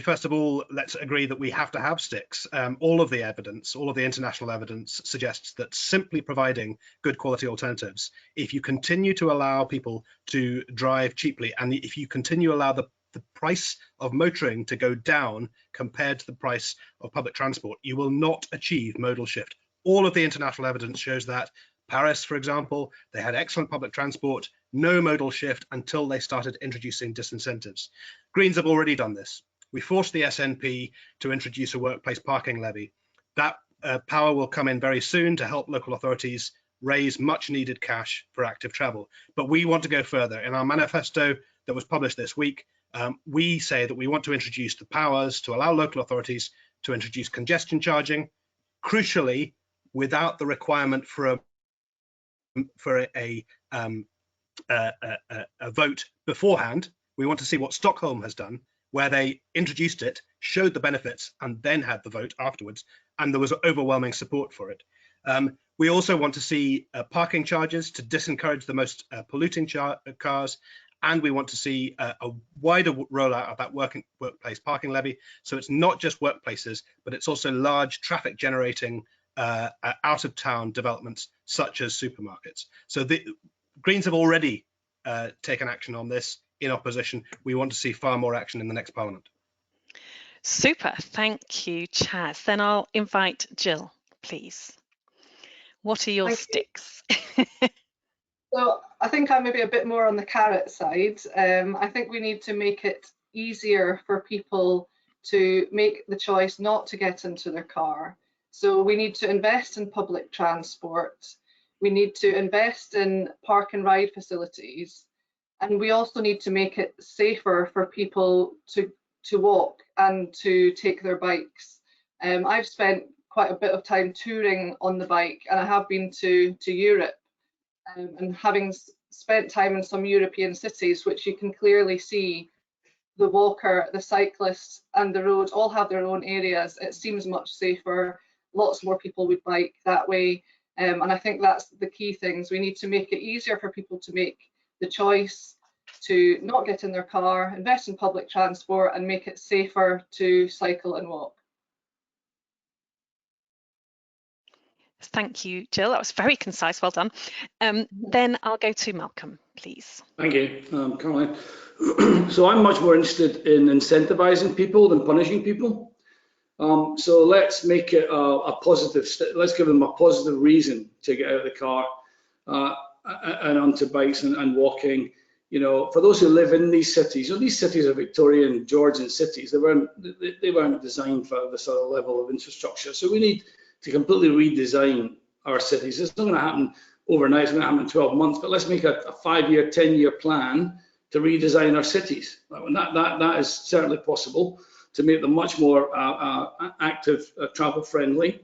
first of all, let's agree that we have to have sticks. All of the evidence, all of the international evidence suggests that simply providing good quality alternatives, if you continue to allow people to drive cheaply, and if you continue to allow the price of motoring to go down compared to the price of public transport, you will not achieve modal shift. All of the international evidence shows that. Paris, for example, they had excellent public transport, no modal shift until they started introducing disincentives. Greens have already done this. We forced the SNP to introduce a workplace parking levy. That power will come in very soon to help local authorities raise much needed cash for active travel. But we want to go further. In our manifesto that was published this week, we say that we want to introduce the powers to allow local authorities to introduce congestion charging, crucially without the requirement for a vote beforehand. We want to see what Stockholm has done, where they introduced it, showed the benefits, and then had the vote afterwards, and there was overwhelming support for it. We also want to see parking charges to disencourage the most polluting cars, and we want to see a wider rollout of that workplace parking levy. So it's not just workplaces, but it's also large traffic generating out of town developments such as supermarkets. So the Greens have already taken action on this in opposition. We want to see far more action in the next Parliament. Super, thank you, Chaz. Then I'll invite Jill, please. What are your sticks? So I think I'm maybe a bit more on the carrot side. I think we need to make it easier for people to make the choice not to get into their car. So we need to invest in public transport. We need to invest in park and ride facilities. And we also need to make it safer for people to walk and to take their bikes. I've spent quite a bit of time touring on the bike, and I have been to Europe. And having spent time in some European cities, which you can clearly see the walker, the cyclist and the road all have their own areas, it seems much safer. Lots more people would bike that way. And I think that's the key things. We need to make it easier for people to make the choice to not get in their car, invest in public transport and make it safer to cycle and walk. Thank you, Jill. That was very concise. Well done. Then I'll go to Malcolm, please. Thank you, Caroline. So I'm much more interested in incentivising people than punishing people. So let's make it a positive. Let's give them a positive reason to get out of the car and onto bikes and walking. You know, for those who live in these cities, these cities are Victorian, Georgian cities. They weren't designed for this sort of level of infrastructure. So we need to completely redesign our cities. It's not going to happen overnight, it's going to happen in 12 months, but let's make a 5-year, 10-year plan to redesign our cities. That is certainly possible, to make them much more active, travel friendly.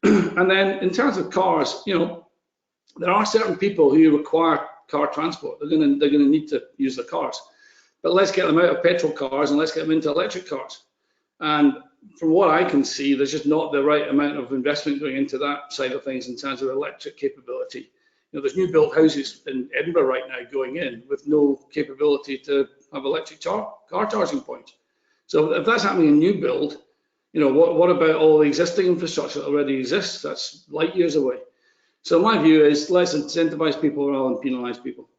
And then in terms of cars, there are certain people who require car transport. They're going to need to use their cars. But let's get them out of petrol cars and let's get them into electric cars. And from what I can see, there's just not the right amount of investment going into that side of things in terms of electric capability. There's new built houses in Edinburgh right now going in with no capability to have electric car charging points. So if that's happening in new build, what about all the existing infrastructure that already exists? That's light years away. So my view is let's incentivize people rather than penalize people.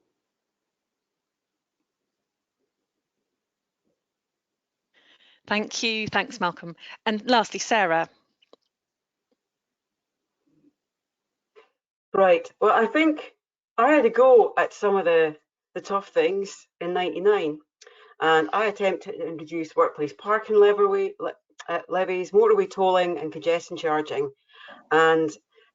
Thank you. Thanks, Malcolm. And lastly, Sarah. Right. Well, I think I had a go at some of the tough things in '99, and I attempted to introduce workplace parking levies, motorway tolling and congestion charging. And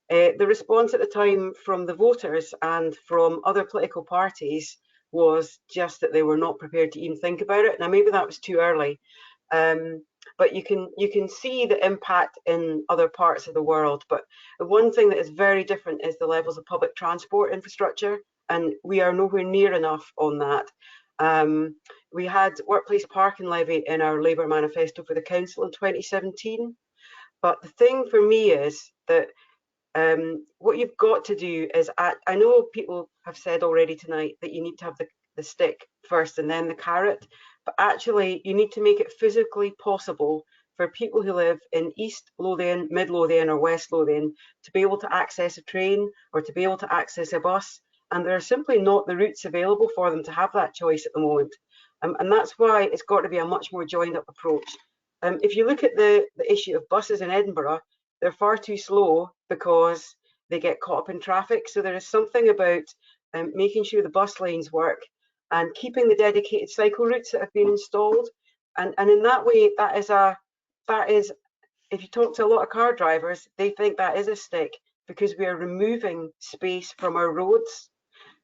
the response at the time from the voters and from other political parties was just that they were not prepared to even think about it. Now, maybe that was too early. But you can see the impact in other parts of the world. But the one thing that is very different is the levels of public transport infrastructure, and we are nowhere near enough on that. We had workplace parking levy in our Labour manifesto for the council in 2017. But the thing for me is that what you've got to do is, I know people have said already tonight that you need to have the stick first and then the carrot. But actually, you need to make it physically possible for people who live in East Lothian, Mid Lothian or West Lothian to be able to access a train or to be able to access a bus. And there are simply not the routes available for them to have that choice at the moment. And that's why it's got to be a much more joined up approach. If you look at the issue of buses in Edinburgh, they're far too slow because they get caught up in traffic. So there is something about making sure the bus lanes work and keeping the dedicated cycle routes that have been installed. And in that way, that is, if you talk to a lot of car drivers, they think that is a stick because we are removing space from our roads.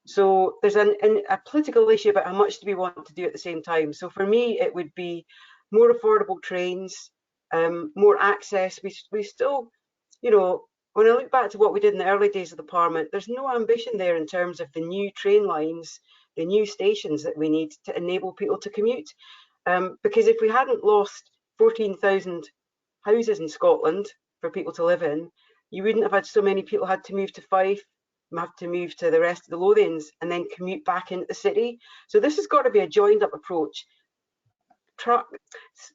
So there's a political issue about how much do we want to do at the same time. So for me, it would be more affordable trains, more access. We still, when I look back to what we did in the early days of the Parliament, there's no ambition there in terms of the new train lines, the new stations that we need to enable people to commute. Because if we hadn't lost 14,000 houses in Scotland for people to live in, you wouldn't have had so many people had to move to Fife, have to move to the rest of the Lothians, and then commute back into the city. So this has got to be a joined up approach.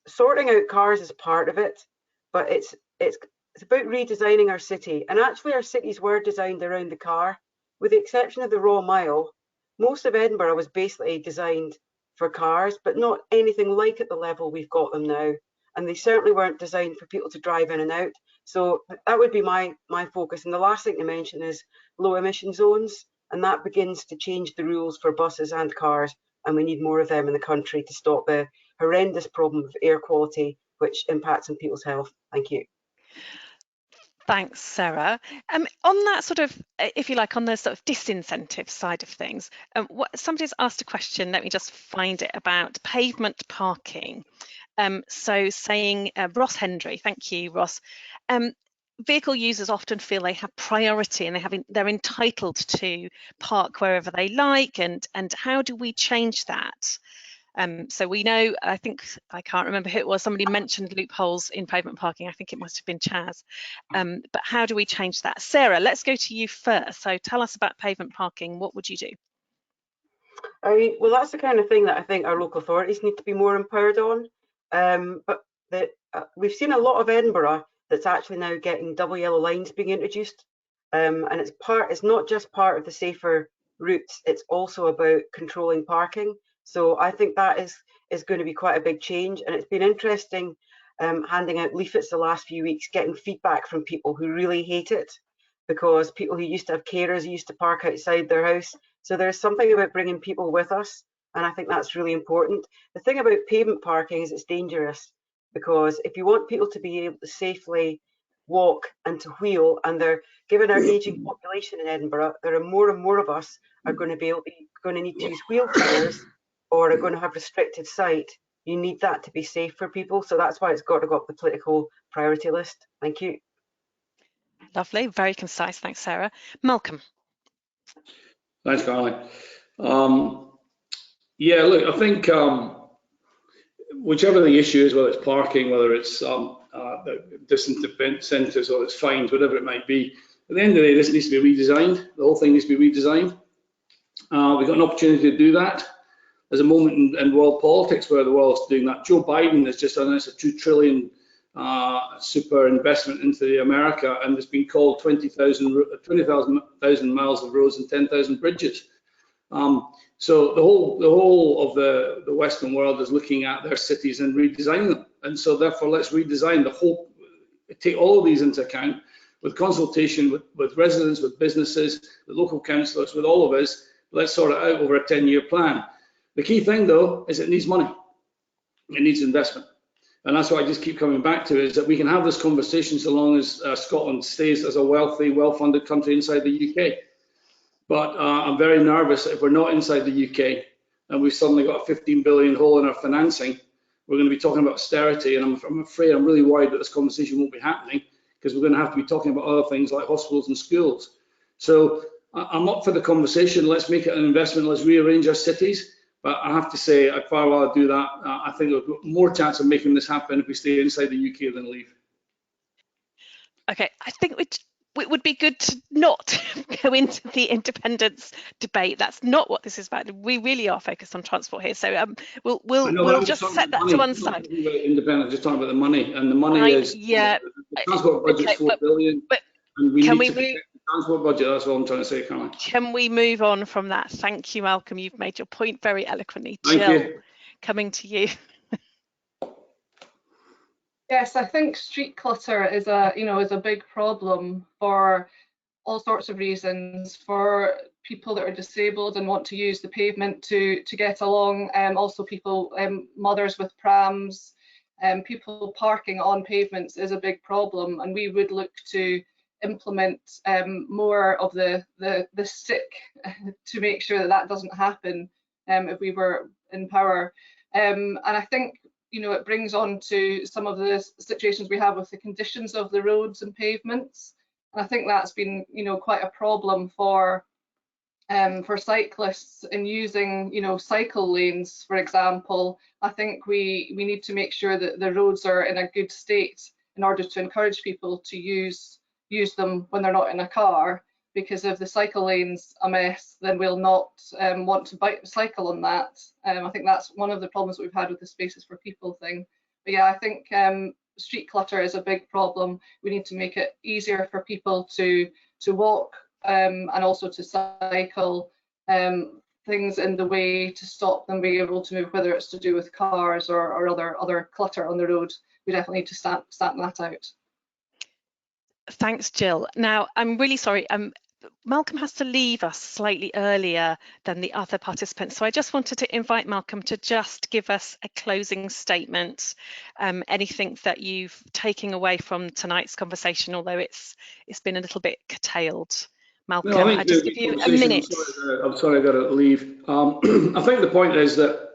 Sorting out cars is part of it, but it's about redesigning our city. And actually our cities were designed around the car, with the exception of the Raw Mile. Most of Edinburgh was basically designed for cars, but not anything like at the level we've got them now. And they certainly weren't designed for people to drive in and out. So that would be my focus. And the last thing to mention is low emission zones, and that begins to change the rules for buses and cars, and we need more of them in the country to stop the horrendous problem of air quality which impacts on people's health. Thank you. Thanks, Sarah. On that sort of, if you like, on the sort of disincentive side of things, somebody's asked a question, let me just find it, about pavement parking. So saying, Ross Hendry, thank you, Ross. Vehicle users often feel they have priority and they're entitled to park wherever they like, and how do we change that? So we know, I think, I can't remember who it was, somebody mentioned loopholes in pavement parking. I think it must have been Chaz. But how do we change that? Sarah, let's go to you first. So tell us about pavement parking. What would you do? Well, that's the kind of thing that I think our local authorities need to be more empowered on. But we've seen a lot of Edinburgh that's actually now getting double yellow lines being introduced. And it's not just part of the safer routes, it's also about controlling parking. So I think that is going to be quite a big change. And it's been interesting handing out leaflets the last few weeks, getting feedback from people who really hate it, because people who used to have carers used to park outside their house. So there's something about bringing people with us, and I think that's really important. The thing about pavement parking is it's dangerous, because if you want people to be able to safely walk and to wheel, and given our aging population in Edinburgh, there are more and more of us are going to need to use wheelchairs or are going to have restricted sight. You need that to be safe for people. So that's why it's got to go up the political priority list. Thank you. Lovely, very concise. Thanks, Sarah. Malcolm. Thanks, Caroline. Yeah, look, I think whichever the issue is, whether it's parking, whether it's disincentives, or it's fines, whatever it might be, at the end of the day, this needs to be redesigned. The whole thing needs to be redesigned. We've got an opportunity to do that. There's a moment in world politics where the world's doing that. Joe Biden has just announced a $2 trillion super investment into America, and it's been called 20,000 miles of roads and 10,000 bridges. So the whole of the Western world is looking at their cities and redesigning them. And so therefore, let's redesign take all of these into account, with consultation with residents, with businesses, with local councillors, with all of us. Let's sort it out over a 10-year plan. The key thing, though, is it needs money. It needs investment. And that's what I just keep coming back to, is that we can have this conversation so long as Scotland stays as a wealthy, well-funded country inside the UK. But I'm very nervous if we're not inside the UK and we've suddenly got a 15 billion hole in our financing, we're going to be talking about austerity. And I'm afraid, I'm really worried that this conversation won't be happening, because we're going to have to be talking about other things like hospitals and schools. So I'm up for the conversation. Let's make it an investment. Let's rearrange our cities. But I have to say, I'd far rather do that. I think there's more chance of making this happen if we stay inside the UK than leave. Okay, I think it would be good to not go into the independence debate. That's not what this is about. We really are focused on transport here. So we'll just set that to one side. Independent, just talking about the money, and the money is, yeah. The transport budget is $4 billion. But and we can need we to move? Transport budget, that's what I'm trying to say, Caroline. Can we move on from that? Thank you, Malcolm. You've made your point very eloquently. Thank Jill, you. Coming to you. Yes, I think street clutter is a big problem for all sorts of reasons, for people that are disabled and want to use the pavement to get along, also people, mothers with prams, people parking on pavements is a big problem, and we would look to implement more of the stick to make sure that that doesn't happen if we were in power. And I think it brings on to some of the situations we have with the conditions of the roads and pavements. And I think that's been quite a problem for cyclists in using cycle lanes, for example. I think we need to make sure that the roads are in a good state in order to encourage people to use use them when they're not in a car, because if the cycle lane's a mess, then we'll not want to cycle on that. I think that's one of the problems that we've had with the spaces for people thing. But yeah, I think street clutter is a big problem. We need to make it easier for people to walk and also to cycle, things in the way to stop them being able to move, whether it's to do with cars or other clutter on the road. We definitely need to stamp that out. Thanks, Jill. Now, I'm really sorry. Malcolm has to leave us slightly earlier than the other participants. So I just wanted to invite Malcolm to just give us a closing statement, anything that you've taken away from tonight's conversation, although it's been a little bit curtailed. Malcolm, No, I just give you a minute. I'm sorry I got to leave. I think the point is that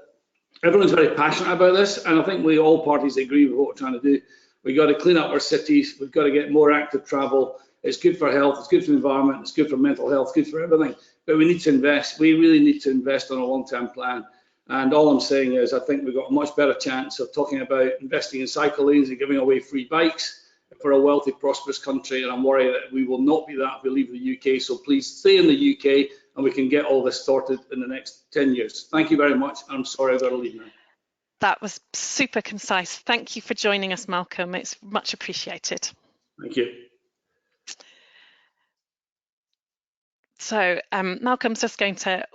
everyone's very passionate about this, and I think all parties agree with what we're trying to do. We've got to clean up our cities. We've got to get more active travel. It's good for health. It's good for the environment. It's good for mental health. It's good for everything. But we need to invest. We really need to invest on a long-term plan. And all I'm saying is I think we've got a much better chance of talking about investing in cycle lanes and giving away free bikes for a wealthy, prosperous country. And I'm worried that we will not be that if we leave the UK. So please stay in the UK and we can get all this sorted in the next 10 years. Thank you very much. I'm sorry I've got to leave now. That was super concise. Thank you for joining us, Malcolm. It's much appreciated. Thank you. So Malcolm's just going to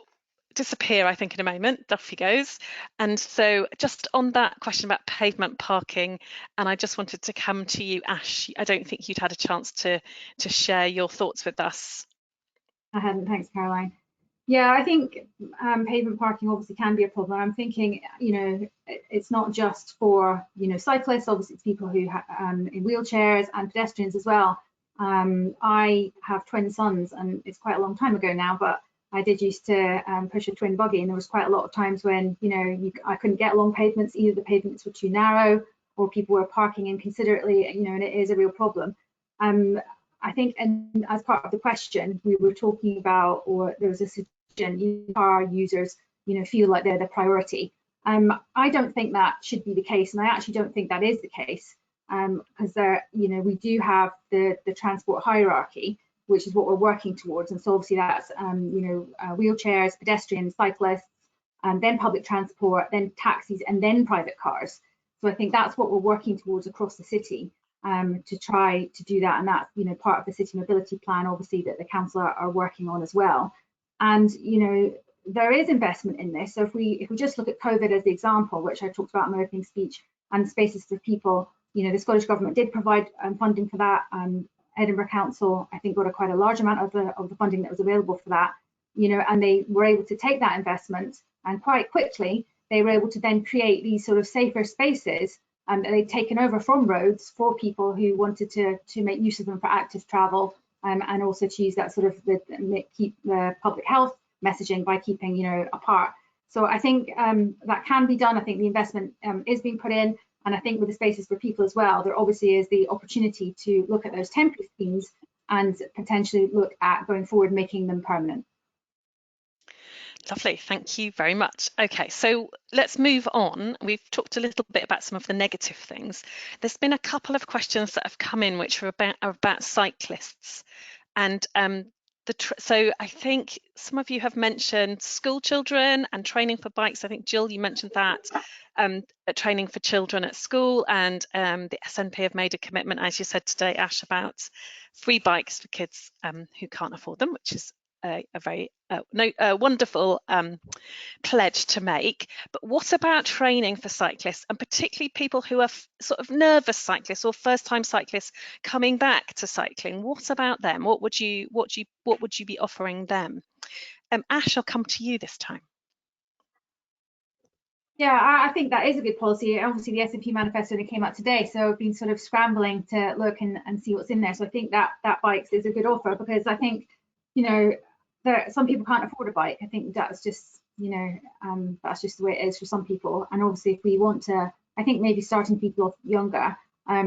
disappear, I think, in a moment. Off he goes. And so just on that question about pavement parking, and I just wanted to come to you, Ash. I don't think you'd had a chance to share your thoughts with us. I hadn't, thanks, Caroline. Yeah, I think pavement parking obviously can be a problem. I'm thinking, you know, it's not just for, you know, cyclists, obviously it's people who in wheelchairs and pedestrians as well. I have twin sons, and it's quite a long time ago now, but I did used to push a twin buggy, and there was quite a lot of times when, you know, I couldn't get along pavements. Either the pavements were too narrow or people were parking inconsiderately, you know, and it is a real problem. I think, and as part of the question, we were talking about, or there was a suggestion, car users, you know, feel like they're the priority. I don't think that should be the case, and I actually don't think that is the case, because there, you know, we do have the transport hierarchy, which is what we're working towards, and so obviously that's, you know, wheelchairs, pedestrians, cyclists, and then public transport, then taxis, and then private cars. So I think that's what we're working towards across the city. To try to do that, and that's, you know, part of the city mobility plan, obviously, that the council are working on as well. And, you know, there is investment in this. So if we just look at COVID as the example, which I talked about in my opening speech, and spaces for people, you know, the Scottish Government did provide funding for that. Edinburgh Council, I think, got quite a large amount of the funding that was available for that, you know, and they were able to take that investment, and quite quickly they were able to then create these sort of safer spaces that they'd taken over from roads for people who wanted to make use of them for active travel, and also to use that sort of keep the public health messaging by keeping, you know, apart. So I think that can be done. I think the investment is being put in, and I think with the spaces for people as well, there obviously is the opportunity to look at those temporary schemes and potentially look at going forward making them permanent. Lovely, thank you very much. Okay, so let's move on. We've talked a little bit about some of the negative things. There's been a couple of questions that have come in which are about cyclists, and so I think some of you have mentioned school children and training for bikes. I think, Jill, you mentioned that, training for children at school, and the SNP have made a commitment, as you said today, Ash, about free bikes for kids who can't afford them, which is a very wonderful pledge to make. But what about training for cyclists, and particularly people who are sort of nervous cyclists or first-time cyclists coming back to cycling? What about them? What would you be offering them? Ash, I'll come to you this time. Yeah, I think that is a good policy. Obviously, the SNP manifesto only came out today, so I've been sort of scrambling to look and see what's in there. So I think that bikes is a good offer, because I think, you know, some people can't afford a bike. I think that's just, you know, that's just the way it is for some people. And obviously, if we want to, I think maybe starting people off younger,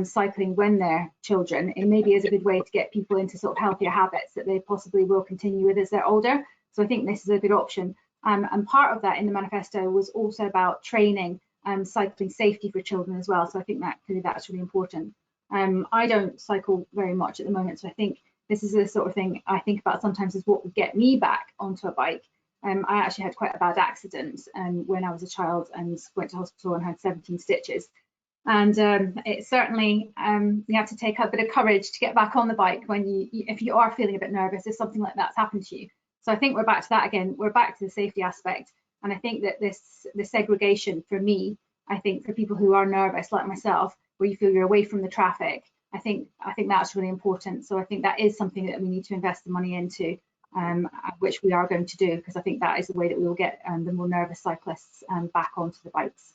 cycling when they're children, it maybe is a good way to get people into sort of healthier habits that they possibly will continue with as they're older. So I think this is a good option. And part of that in the manifesto was also about training cycling safety for children as well. So I think that's really important. I don't cycle very much at the moment, so I think this is the sort of thing I think about sometimes is what would get me back onto a bike. I actually had quite a bad accident when I was a child and went to hospital and had 17 stitches. And it certainly, you have to take a bit of courage to get back on the bike when if you are feeling a bit nervous, if something like that's happened to you. So I think we're back to that again. We're back to the safety aspect. And I think that the segregation for me, I think for people who are nervous like myself, where you feel you're away from the traffic, I think that's really important. So I think that is something that we need to invest the money into, which we are going to do, because I think that is the way that we will get the more nervous cyclists back onto the bikes.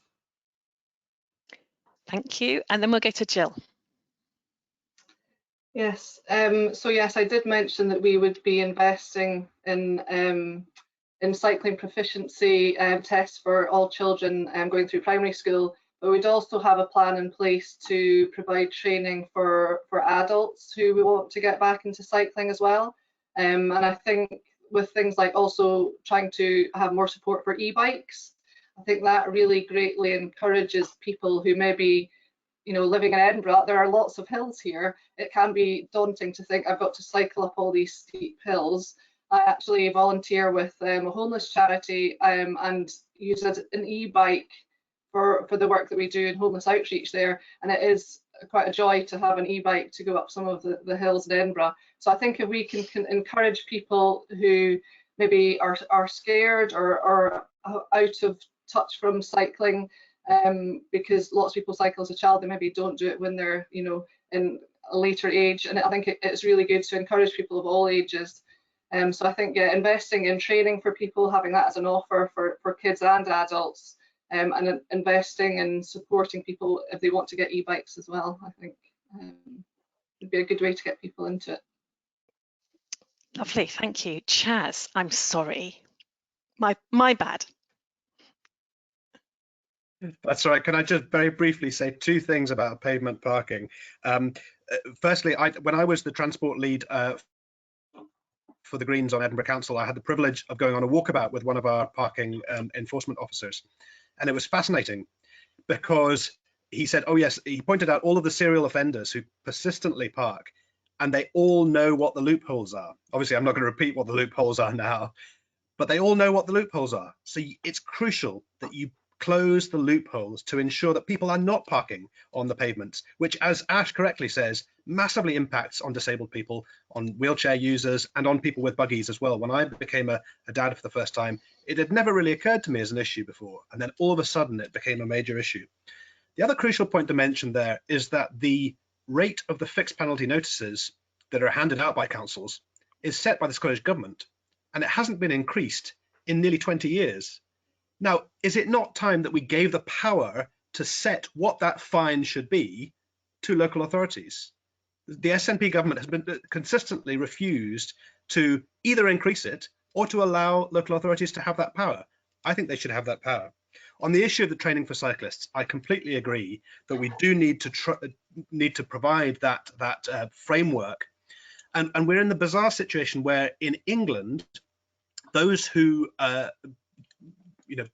Thank you. And then we'll go to Jill. Yes, so yes, I did mention that we would be investing in cycling proficiency tests for all children going through primary school, but we'd also have a plan in place to provide training for adults who we want to get back into cycling as well. And I think with things like also trying to have more support for e-bikes, I think that really greatly encourages people who maybe, you know, living in Edinburgh, there are lots of hills here. It can be daunting to think I've got to cycle up all these steep hills. I actually volunteer with a homeless charity and use an e-bike for the work that we do in homeless outreach there, and it is quite a joy to have an e-bike to go up some of the hills in Edinburgh. So I think if we can encourage people who maybe are scared or out of touch from cycling, because lots of people cycle as a child, they maybe don't do it when they're, you know, in a later age, and I think it's really good to encourage people of all ages. So I think, yeah, investing in training for people, having that as an offer for kids and adults, and investing in supporting people if they want to get e-bikes as well, I think would be a good way to get people into it. Lovely, thank you. Chaz, I'm sorry. My bad. That's right. Can I just very briefly say two things about pavement parking? Firstly, when I was the transport lead for the Greens on Edinburgh Council, I had the privilege of going on a walkabout with one of our parking enforcement officers. And it was fascinating because he said, oh yes, he pointed out all of the serial offenders who persistently park, and they all know what the loopholes are. Obviously, I'm not going to repeat what the loopholes are now, but they all know what the loopholes are. So it's crucial that you close the loopholes to ensure that people are not parking on the pavements, which, as Ash correctly says, massively impacts on disabled people, on wheelchair users, and on people with buggies as well. When I became a dad for the first time, it had never really occurred to me as an issue before, and then all of a sudden it became a major issue. The other crucial point to mention there is that the rate of the fixed penalty notices that are handed out by councils is set by the Scottish Government, and it hasn't been increased in nearly 20 years. Now, is it not time that we gave the power to set what that fine should be to local authorities? The SNP government has been consistently refused to either increase it or to allow local authorities to have that power. I think they should have that power. On the issue of the training for cyclists, I completely agree that we do need to provide that framework. And we're in the bizarre situation where in England, those who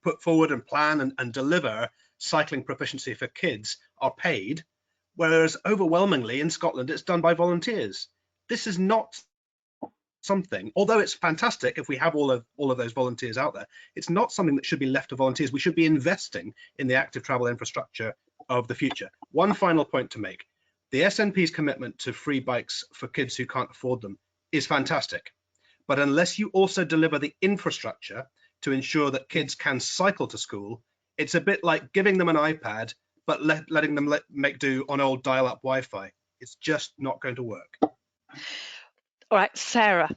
put forward and plan and deliver cycling proficiency for kids are paid, whereas overwhelmingly in Scotland it's done by volunteers. This is not something, although it's fantastic if we have all of those volunteers out there, it's not something that should be left to volunteers. We should be investing in the active travel infrastructure of the future. One final point to make: the SNP's commitment to free bikes for kids who can't afford them is fantastic, but unless you also deliver the infrastructure to ensure that kids can cycle to school, it's a bit like giving them an iPad but letting them make do on old dial-up Wi-Fi. It's just not going to work. All right, Sarah.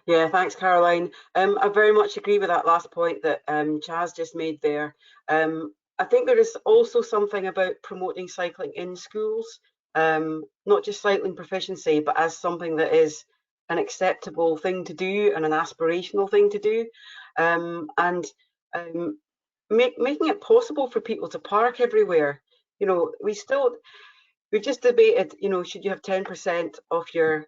Yeah, thanks, Caroline. I very much agree with that last point that Chaz just made there. I think there is also something about promoting cycling in schools, not just cycling proficiency, but as something that is an acceptable thing to do and an aspirational thing to do, and making it possible for people to park everywhere. You know, we've just debated, you know, should you have 10% of your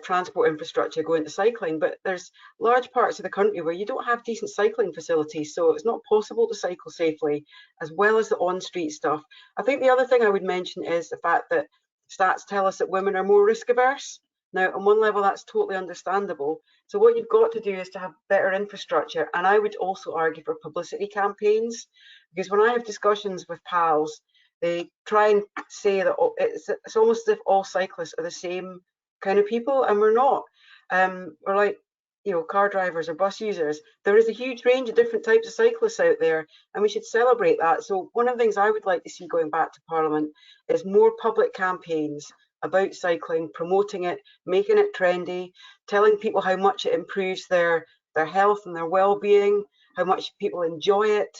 transport infrastructure going to cycling, but there's large parts of the country where you don't have decent cycling facilities, so it's not possible to cycle safely, as well as the on-street stuff. I think the other thing I would mention is the fact that stats tell us that women are more risk averse. Now, on one level, that's totally understandable. So what you've got to do is to have better infrastructure, and I would also argue for publicity campaigns, because when I have discussions with pals, they try and say that it's almost as if all cyclists are the same kind of people, and we're not. We're like, you know, car drivers or bus users. There is a huge range of different types of cyclists out there, and we should celebrate that. So one of the things I would like to see going back to Parliament is more public campaigns about cycling, promoting it, making it trendy, telling people how much it improves their health and their well-being, how much people enjoy it.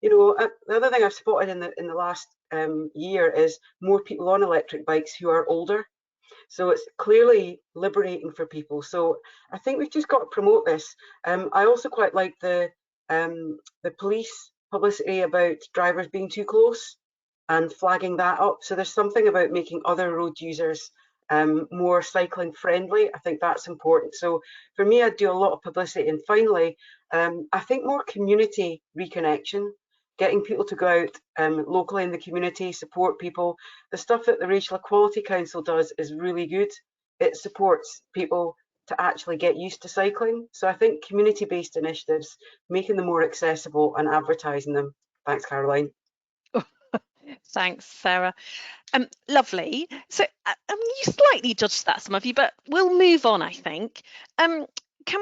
You know, the other thing I've spotted in the last year is more people on electric bikes who are older. So it's clearly liberating for people. So I think we've just got to promote this. I also quite like the police publicity about drivers being too close and flagging that up. So there's something about making other road users more cycling friendly. I think that's important. So for me, I do a lot of publicity. And finally, I think more community reconnection, getting people to go out locally in the community, support people. The stuff that the Racial Equality Council does is really good. It supports people to actually get used to cycling. So I think community-based initiatives, making them more accessible and advertising them. Thanks, Caroline. Thanks, Sarah. Lovely. So you slightly judged that, some of you, but we'll move on, I think. Can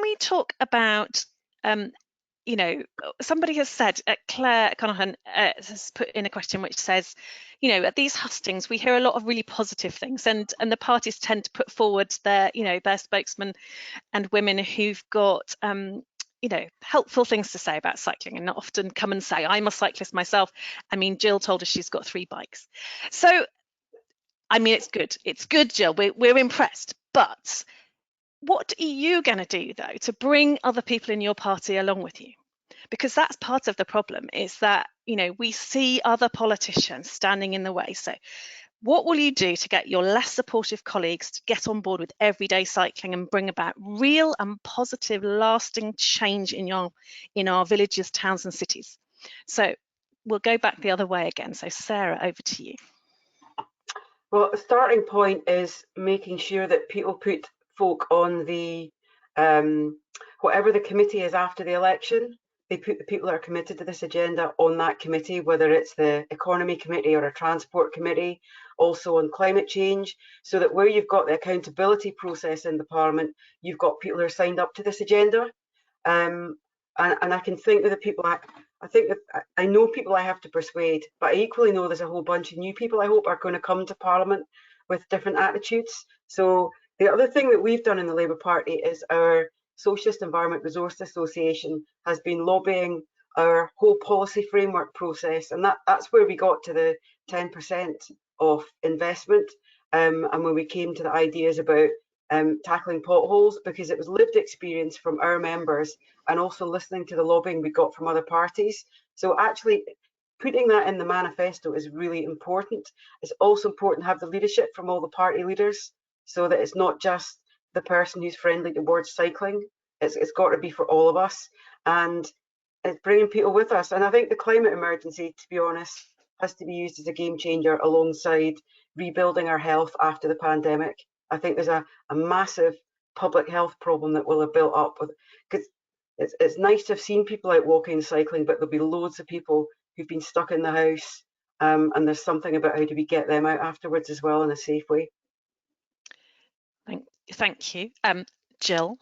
we talk about, you know, somebody has said, Claire Conahan has put in a question which says, you know, at these hustings, we hear a lot of really positive things, and the parties tend to put forward their, you know, their spokesmen and women who've got, you know, helpful things to say about cycling, and not often come and say, I'm a cyclist myself. I mean, Jill told us she's got 3 bikes. So, I mean, it's good. It's good, Jill. We're impressed. But what are you going to do, though, to bring other people in your party along with you? Because that's part of the problem, is that, you know, we see other politicians standing in the way. So what will you do to get your less supportive colleagues to get on board with everyday cycling and bring about real and positive, lasting change in our villages, towns and cities? So we'll go back the other way again. So Sarah, over to you. Well, the starting point is making sure that people put folk on the, whatever the committee is after the election, they put the people that are committed to this agenda on that committee, whether it's the economy committee or a transport committee, also on climate change, so that where you've got the accountability process in the Parliament, you've got people who are signed up to this agenda. And I can think of the people, I think that I know people I have to persuade, but I equally know there's a whole bunch of new people I hope are going to come to Parliament with different attitudes. So the other thing that we've done in the Labour Party is our Socialist Environment Resource Association has been lobbying our whole policy framework process, and that's where we got to the 10% of investment, and when we came to the ideas about tackling potholes, because it was lived experience from our members and also listening to the lobbying we got from other parties. So actually putting that in the manifesto is really important. It's also important to have the leadership from all the party leaders, so that it's not just the person who's friendly towards cycling. It's got to be for all of us, and it's bringing people with us. And I think the climate emergency, to be honest, has to be used as a game changer alongside rebuilding our health after the pandemic. I think there's a massive public health problem that will have built up, because it's nice to have seen people out walking and cycling, but there'll be loads of people who've been stuck in the house, and there's something about how do we get them out afterwards as well in a safe way. Thank you. Jill.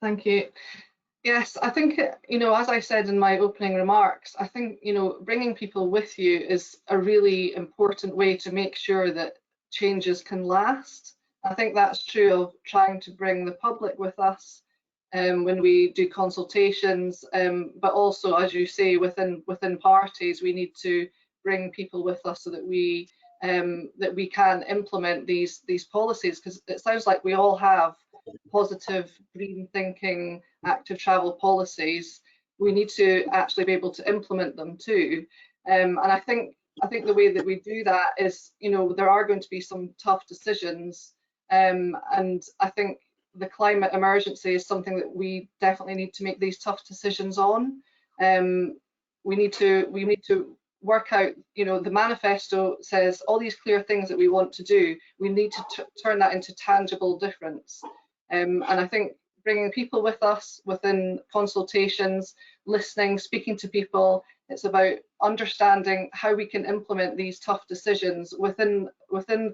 Thank you. Yes, I think, you know, as I said in my opening remarks, I think, you know, bringing people with you is a really important way to make sure that changes can last. I think that's true of trying to bring the public with us when we do consultations, but also, as you say, within parties, we need to bring people with us so that we can implement these policies, because it sounds like we all have positive, green thinking, active travel policies. We need to actually be able to implement them too. And I think the way that we do that is, you know, there are going to be some tough decisions And I think the climate emergency is something that we definitely need to make these tough decisions on. We need to work out, you know, the manifesto says all these clear things that we want to do. We need to turn that into tangible difference. And I think bringing people with us within consultations, listening, speaking to people, it's about understanding how we can implement these tough decisions within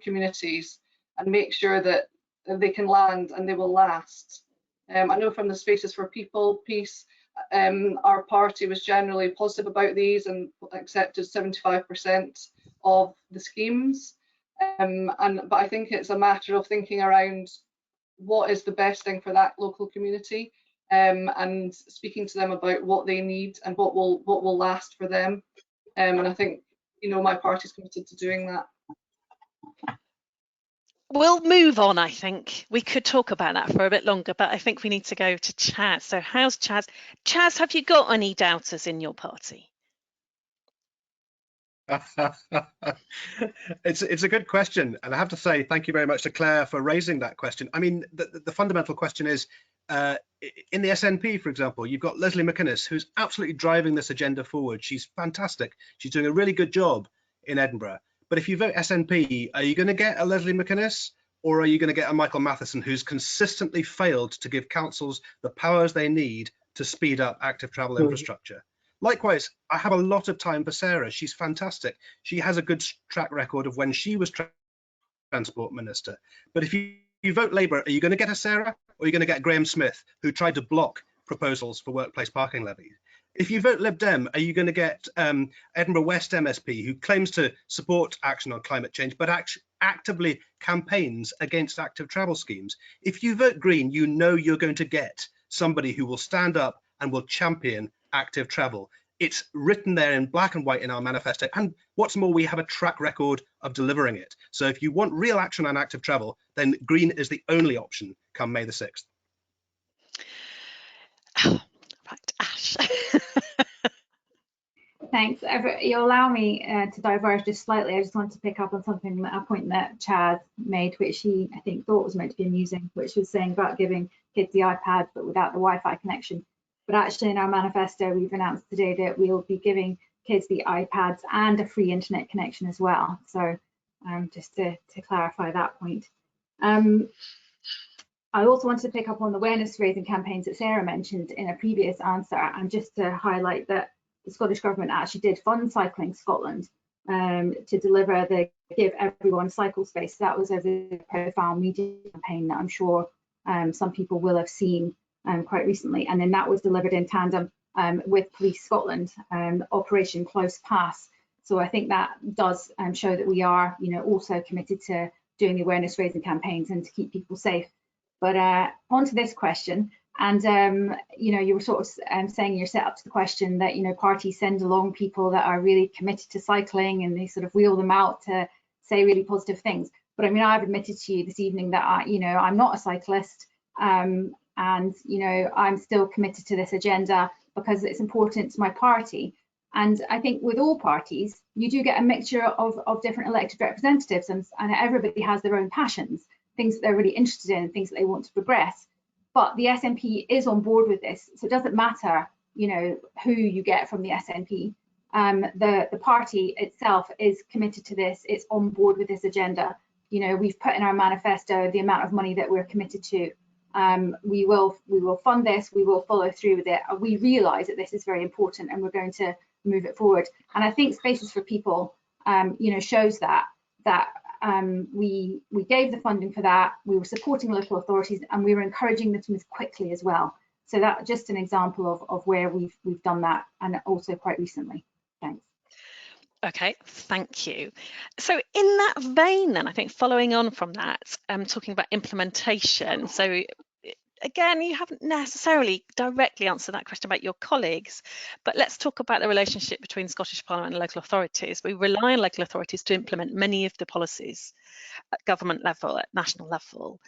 communities and make sure that they can land and they will last. I know from the Spaces for People piece, our party was generally positive about these and accepted 75% of the schemes. But I think it's a matter of thinking around what is the best thing for that local community, and speaking to them about what they need and what will last for them. And I think, you know, my party's committed to doing that. We'll move on, I think. We could talk about that for a bit longer, but I think we need to go to Chaz. So how's Chaz? Chaz, have you got any doubters in your party? It's a good question, and I have to say thank you very much to Claire for raising that question. I mean, the fundamental question is, in the SNP, for example, you've got Leslie McInnes, who's absolutely driving this agenda forward. She's fantastic. She's doing a really good job in Edinburgh. But if you vote SNP, are you going to get a Leslie McInnes, or are you going to get a Michael Matheson, who's consistently failed to give councils the powers they need to speed up active travel infrastructure? Likewise, I have a lot of time for Sarah. She's fantastic. She has a good track record of when she was Transport Minister. But if you vote Labour, are you going to get a Sarah, or are you going to get Graham Smith, who tried to block proposals for workplace parking levies? If you vote LibDem, are you going to get Edinburgh West MSP, who claims to support action on climate change, but actively campaigns against active travel schemes? If you vote Green, you know you're going to get somebody who will stand up and will champion active travel. It's written there in black and white in our manifesto, and what's more, we have a track record of delivering it. So if you want real action on active travel, then Green is the only option come May the 6th. Right, Ash. Thanks. You'll allow me to diverge just slightly. I just want to pick up on something, a point that Chad made, which he, I think, thought was meant to be amusing, which was saying about giving kids the iPad but without the Wi-Fi connection. But actually in our manifesto, we've announced today that we'll be giving kids the iPads and a free internet connection as well. So just to clarify that point. I also wanted to pick up on the awareness raising campaigns that Sarah mentioned in a previous answer, and just to highlight that the Scottish Government actually did fund Cycling Scotland to deliver the Give Everyone Cycle Space. That was a very profile media campaign that I'm sure some people will have seen quite recently, and then that was delivered in tandem with Police Scotland, Operation Close Pass. So I think that does show that we are, you know, also committed to doing the awareness raising campaigns and to keep people safe. But on to this question, and you know, you were sort of saying you're set up to the question that, you know, parties send along people that are really committed to cycling and they sort of wheel them out to say really positive things. But I mean, I've admitted to you this evening that you know, I'm not a cyclist, and you know, I'm still committed to this agenda because it's important to my party. And I think with all parties, you do get a mixture of different elected representatives, and everybody has their own passions, things that they're really interested in, things that they want to progress. But the SNP is on board with this, so it doesn't matter, you know, who you get from the SNP. The party itself is committed to this. It's on board with this agenda. You know, we've put in our manifesto the amount of money that we're committed to. We will fund this. We will follow through with it. We realise that this is very important, and we're going to move it forward. And I think Spaces for People, you know, shows that we gave the funding for that. We were supporting local authorities, and we were encouraging them to move quickly as well. So that's just an example of where we've done that, and also quite recently. Thanks. Okay, thank you. So in that vein then, I think following on from that, talking about implementation. So again, you haven't necessarily directly answered that question about your colleagues, but let's talk about the relationship between Scottish Parliament and local authorities. We rely on local authorities to implement many of the policies at government level, at national level,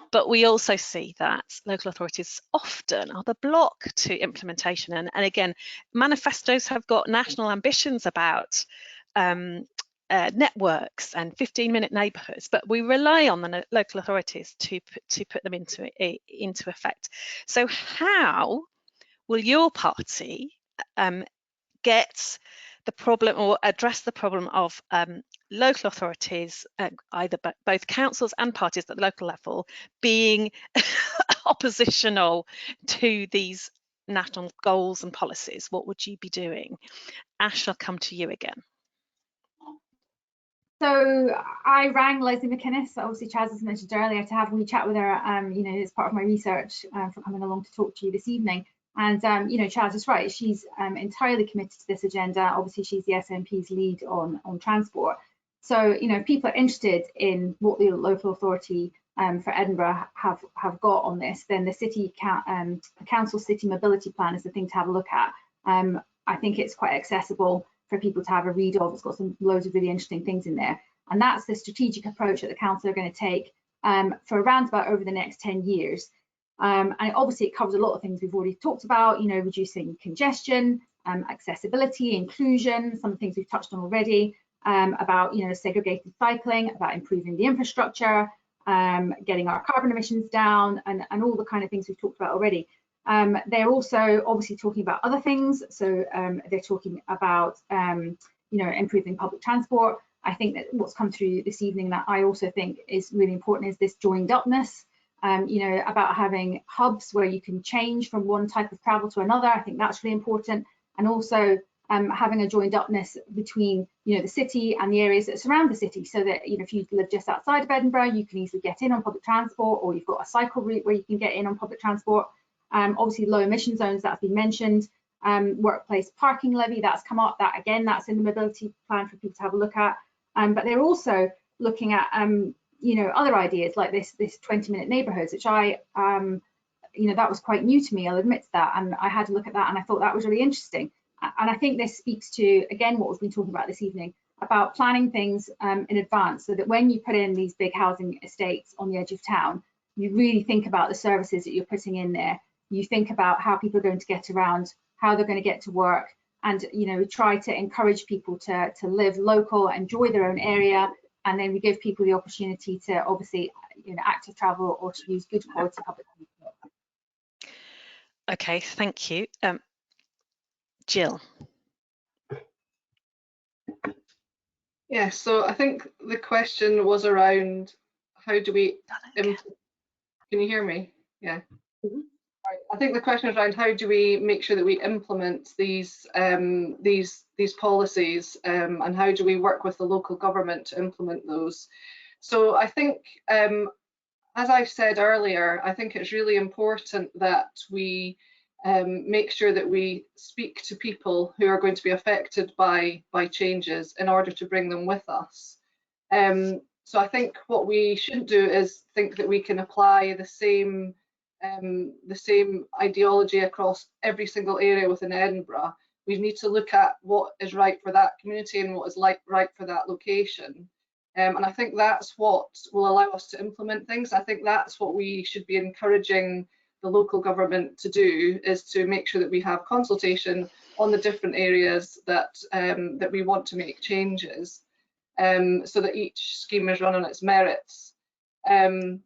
but we also see that local authorities often are the block to implementation. And again, manifestos have got national ambitions about networks and 15-minute neighbourhoods, but we rely on the local authorities to put them into effect. So how will your party get the problem or address the problem of local authorities, either both councils and parties at the local level, being oppositional to these national goals and policies? What would you be doing? Ash, I'll come to you again. So I rang Leslie McInnes, obviously Chaz has mentioned earlier, to have a wee chat with her, you know, as part of my research for coming along to talk to you this evening. And, you know, Chaz is right, she's entirely committed to this agenda. Obviously, she's the SNP's lead on transport. So, you know, if people are interested in what the local authority for Edinburgh have got on this, then the city council city mobility plan is the thing to have a look at. I think it's quite accessible for people to have a read of. It's got loads of really interesting things in there. And that's the strategic approach that the council are going to take for around about over the next 10 years. And obviously it covers a lot of things we've already talked about, you know, reducing congestion, accessibility, inclusion, some of the things we've touched on already, about, you know, segregated cycling, about improving the infrastructure, getting our carbon emissions down, and all the kind of things we've talked about already. They're also obviously talking about other things. So they're talking about, you know, improving public transport. I think that what's come through this evening that I also think is really important is this joined upness, you know, about having hubs where you can change from one type of travel to another. I think that's really important. And also having a joined upness between, you know, the city and the areas that surround the city, so that, you know, if you live just outside of Edinburgh, you can easily get in on public transport, or you've got a cycle route where you can get in on public transport. Obviously low emission zones, that's been mentioned. Workplace parking levy, that's come up. That again, that's in the mobility plan for people to have a look at. But they're also looking at, you know, other ideas like this 20-minute neighbourhoods, which I, you know, that was quite new to me, I'll admit that. And I had to look at that and I thought that was really interesting. And I think this speaks to, again, what we've been talking about this evening, about planning things in advance, so that when you put in these big housing estates on the edge of town, you really think about the services that you're putting in there. You think about how people are going to get around, how they're going to get to work, and, you know, try to encourage people to live local, enjoy their own area, and then we give people the opportunity to obviously, you know, active travel or to use good quality public transport. Okay, thank you. Jill. Yeah, so I think the question was around how do we, can you hear me? Yeah. Mm-hmm. I think the question is around how do we make sure that we implement these policies, and how do we work with the local government to implement those. So I think, as I've said earlier, I think it's really important that we make sure that we speak to people who are going to be affected by changes in order to bring them with us. So I think what we shouldn't do is think that we can apply the same ideology across every single area within Edinburgh. We need to look at what is right for that community and what is right for that location. And I think that's what will allow us to implement things. I think that's what we should be encouraging the local government to do, is to make sure that we have consultation on the different areas that that we want to make changes, so that each scheme is run on its merits. And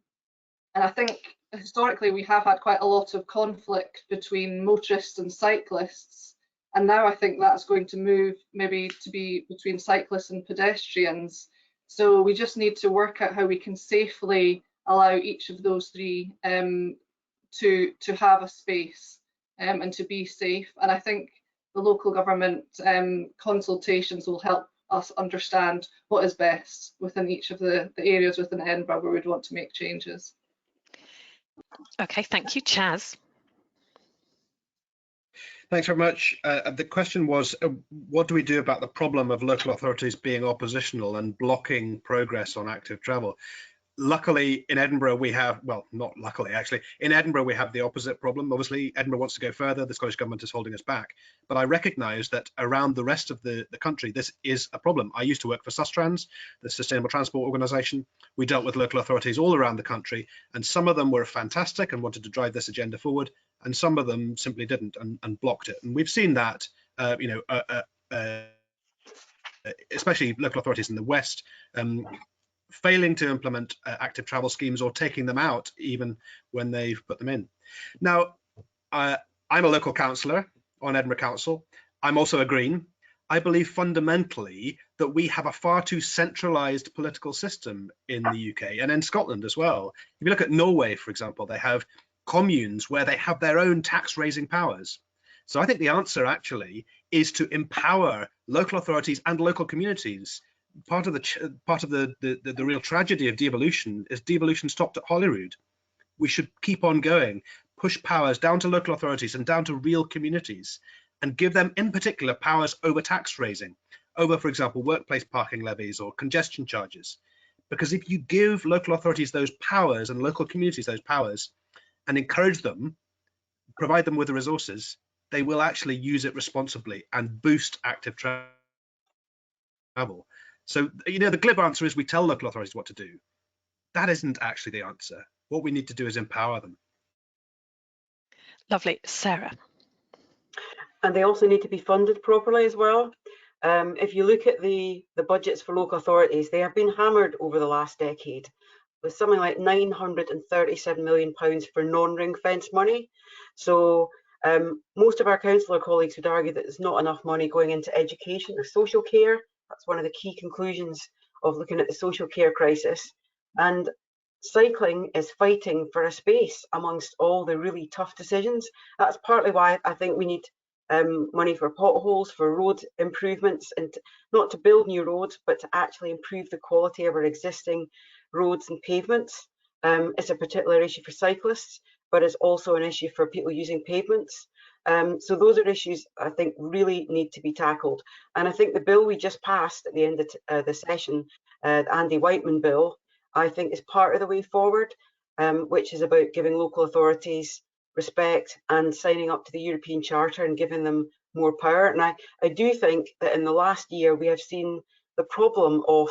I think historically we have had quite a lot of conflict between motorists and cyclists, and now I think that's going to move maybe to be between cyclists and pedestrians. So we just need to work out how we can safely allow each of those three to have a space and to be safe. And I think the local government consultations will help us understand what is best within each of the areas within Edinburgh where we'd want to make changes. Okay, thank you. Chaz. Thanks very much. The question was, what do we do about the problem of local authorities being oppositional and blocking progress on active travel? Luckily in Edinburgh we have, well, not luckily actually, in Edinburgh we have the opposite problem. Obviously Edinburgh wants to go further, the Scottish Government is holding us back, but I recognise that around the rest of the country this is a problem. I used to work for Sustrans, the Sustainable Transport Organisation. We dealt with local authorities all around the country, and some of them were fantastic and wanted to drive this agenda forward, and some of them simply didn't and blocked it. And we've seen that, you know, especially local authorities in the West, failing to implement active travel schemes or taking them out even when they've put them in. Now, I'm a local councillor on Edinburgh Council. I'm also a Green. I believe fundamentally that we have a far too centralised political system in the UK and in Scotland as well. If you look at Norway, for example, they have communes where they have their own tax raising powers. So I think the answer actually is to empower local authorities and local communities. Part of the real tragedy of devolution is devolution stopped at Holyrood. We should keep on going, push powers down to local authorities and down to real communities, and give them in particular powers over tax raising, over, for example, workplace parking levies or congestion charges. Because if you give local authorities those powers and local communities those powers and encourage them, provide them with the resources, they will actually use it responsibly and boost active travel. So, you know, the glib answer is we tell local authorities what to do. That isn't actually the answer. What we need to do is empower them. Lovely. Sarah. And they also need to be funded properly as well. If you look at the budgets for local authorities, they have been hammered over the last decade with something like £937 million for non-ring fence money. So most of our councillor colleagues would argue that there's not enough money going into education or social care. That's one of the key conclusions of looking at the social care crisis. And cycling is fighting for a space amongst all the really tough decisions. That's partly why I think we need money for potholes, for road improvements, and not to build new roads, but to actually improve the quality of our existing roads and pavements. It's a particular issue for cyclists, but it's also an issue for people using pavements. So those are issues I think really need to be tackled. And I think the bill we just passed at the end of the session, the Andy Whiteman bill, I think is part of the way forward, which is about giving local authorities respect and signing up to the European Charter and giving them more power. And I do think that in the last year we have seen the problem of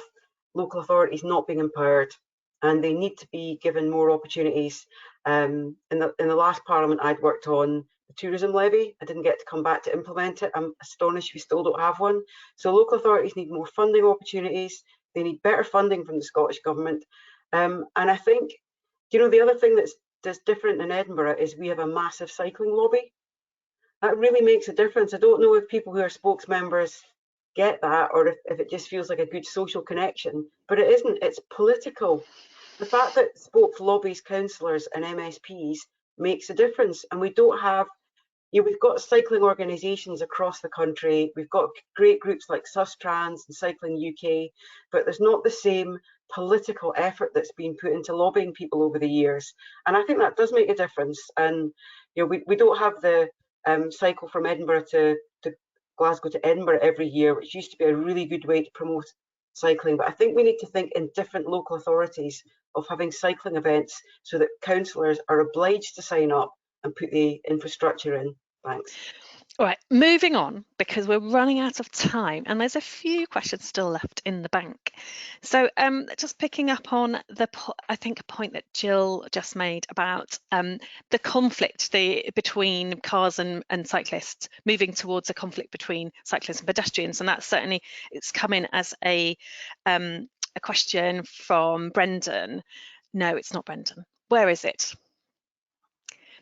local authorities not being empowered, and they need to be given more opportunities. In the last Parliament I'd worked on the tourism levy. I didn't get to come back to implement it. I'm astonished we still don't have one. So local authorities need more funding opportunities. They need better funding from the Scottish Government. And I think, you know, the other thing that's different in Edinburgh is we have a massive cycling lobby. That really makes a difference. I don't know if people who are spokesmembers get that, or if it just feels like a good social connection, but it isn't. It's political. The fact that spokes lobbies, councillors and MSPs makes a difference. And we don't have, you know, we've got cycling organisations across the country. We've got great groups like Sustrans and Cycling UK, but there's not the same political effort that's been put into lobbying people over the years. And I think that does make a difference. And you know, we don't have the cycle from Edinburgh to Glasgow to Edinburgh every year, which used to be a really good way to promote cycling. But I think we need to think in different local authorities of having cycling events so that councillors are obliged to sign up and put the infrastructure in. Thanks. All right, moving on, because we're running out of time and there's a few questions still left in the bank. So just picking up on I think a point that Jill just made about the conflict between cars and cyclists, moving towards a conflict between cyclists and pedestrians, and that's certainly, it's come in as a question from Brendan. No, it's not Brendan. Where is it?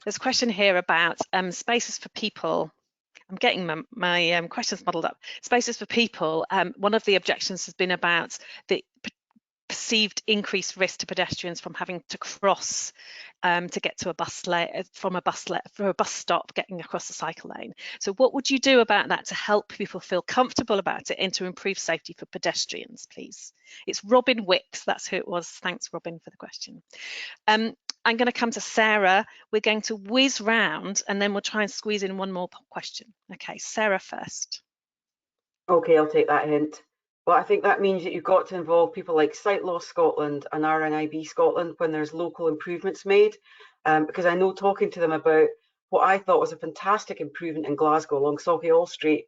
There's a question here about spaces for people. I'm getting my questions muddled up. Spaces for people. One of the objections has been about the perceived increased risk to pedestrians from having to cross to get to a bus from a bus stop, getting across the cycle lane. So what would you do about that to help people feel comfortable about it and to improve safety for pedestrians, please? It's Robin Wicks, that's who it was. Thanks, Robin, for the question. I'm going to come to Sarah. We're going to whiz round and then we'll try and squeeze in one more question. Okay, Sarah first. Okay, I'll take that hint. Well, I think that means that you've got to involve people like Sight Loss Scotland and RNIB Scotland when there's local improvements made, because I know talking to them about what I thought was a fantastic improvement in Glasgow along Sauchiehall Street,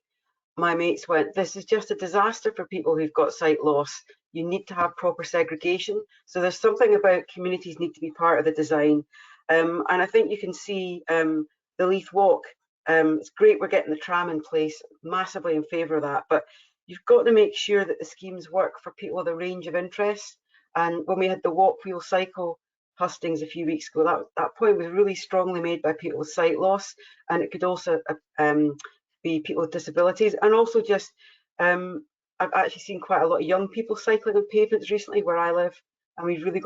my mates went, this is just a disaster for people who've got sight loss. You need to have proper segregation. So there's something about communities need to be part of the design. And I think you can see the Leith Walk. It's great we're getting the tram in place, massively in favour of that. But you've got to make sure that the schemes work for people with a range of interests. And when we had the walk, wheel, cycle hustings a few weeks ago, that point was really strongly made by people with sight loss, and it could also be people with disabilities, and also just I've actually seen quite a lot of young people cycling on pavements recently where I live, and we've really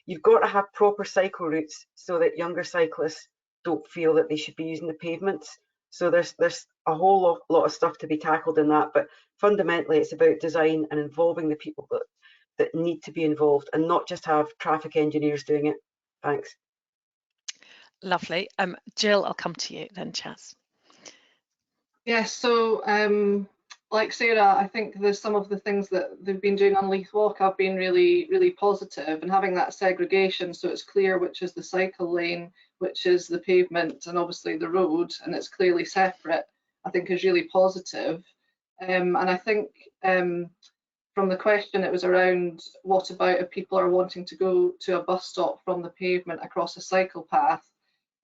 you've got to have proper cycle routes so that younger cyclists don't feel that they should be using the pavements. So there's a whole lot of stuff to be tackled in that, but fundamentally it's about design and involving the people that need to be involved, and not just have traffic engineers doing it. Thanks. Lovely. Jill, I'll come to you then, Chaz. Yes, so like Sarah, I think there's some of the things that they've been doing on Leith Walk have been really, really positive, and having that segregation so it's clear which is the cycle lane, which is the pavement, and obviously the road, and it's clearly separate, I think is really positive. And I think from the question, it was around what about if people are wanting to go to a bus stop from the pavement across a cycle path.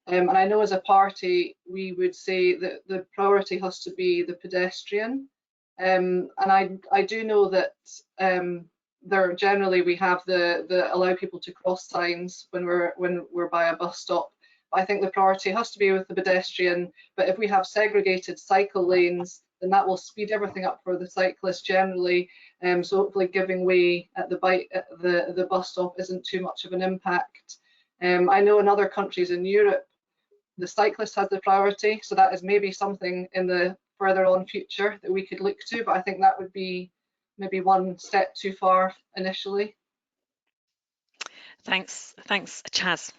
And I know as a party, we would say that the priority has to be the pedestrian. And I do know that there generally we have the allow people to cross signs when we're by a bus stop. But I think the priority has to be with the pedestrian. But if we have segregated cycle lanes, then that will speed everything up for the cyclists generally. So hopefully giving way at the bus stop isn't too much of an impact. I know in other countries in Europe, the cyclist has the priority, so that is maybe something in the further on future that we could look to, but I think that would be maybe one step too far initially. Thanks, Chaz.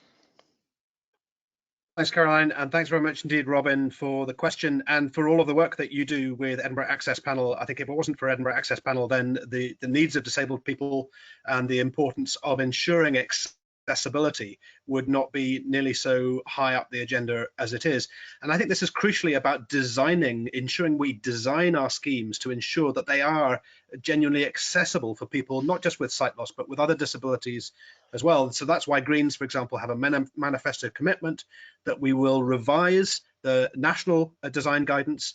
Thanks, Caroline, and thanks very much indeed, Robin, for the question and for all of the work that you do with Edinburgh Access Panel. I think if it wasn't for Edinburgh Access Panel, then the needs of disabled people and the importance of ensuring accessibility would not be nearly so high up the agenda as it is. And I think this is crucially about ensuring we design our schemes to ensure that they are genuinely accessible for people, not just with sight loss, but with other disabilities as well. So that's why Greens, for example, have a manifesto commitment that we will revise the national design guidance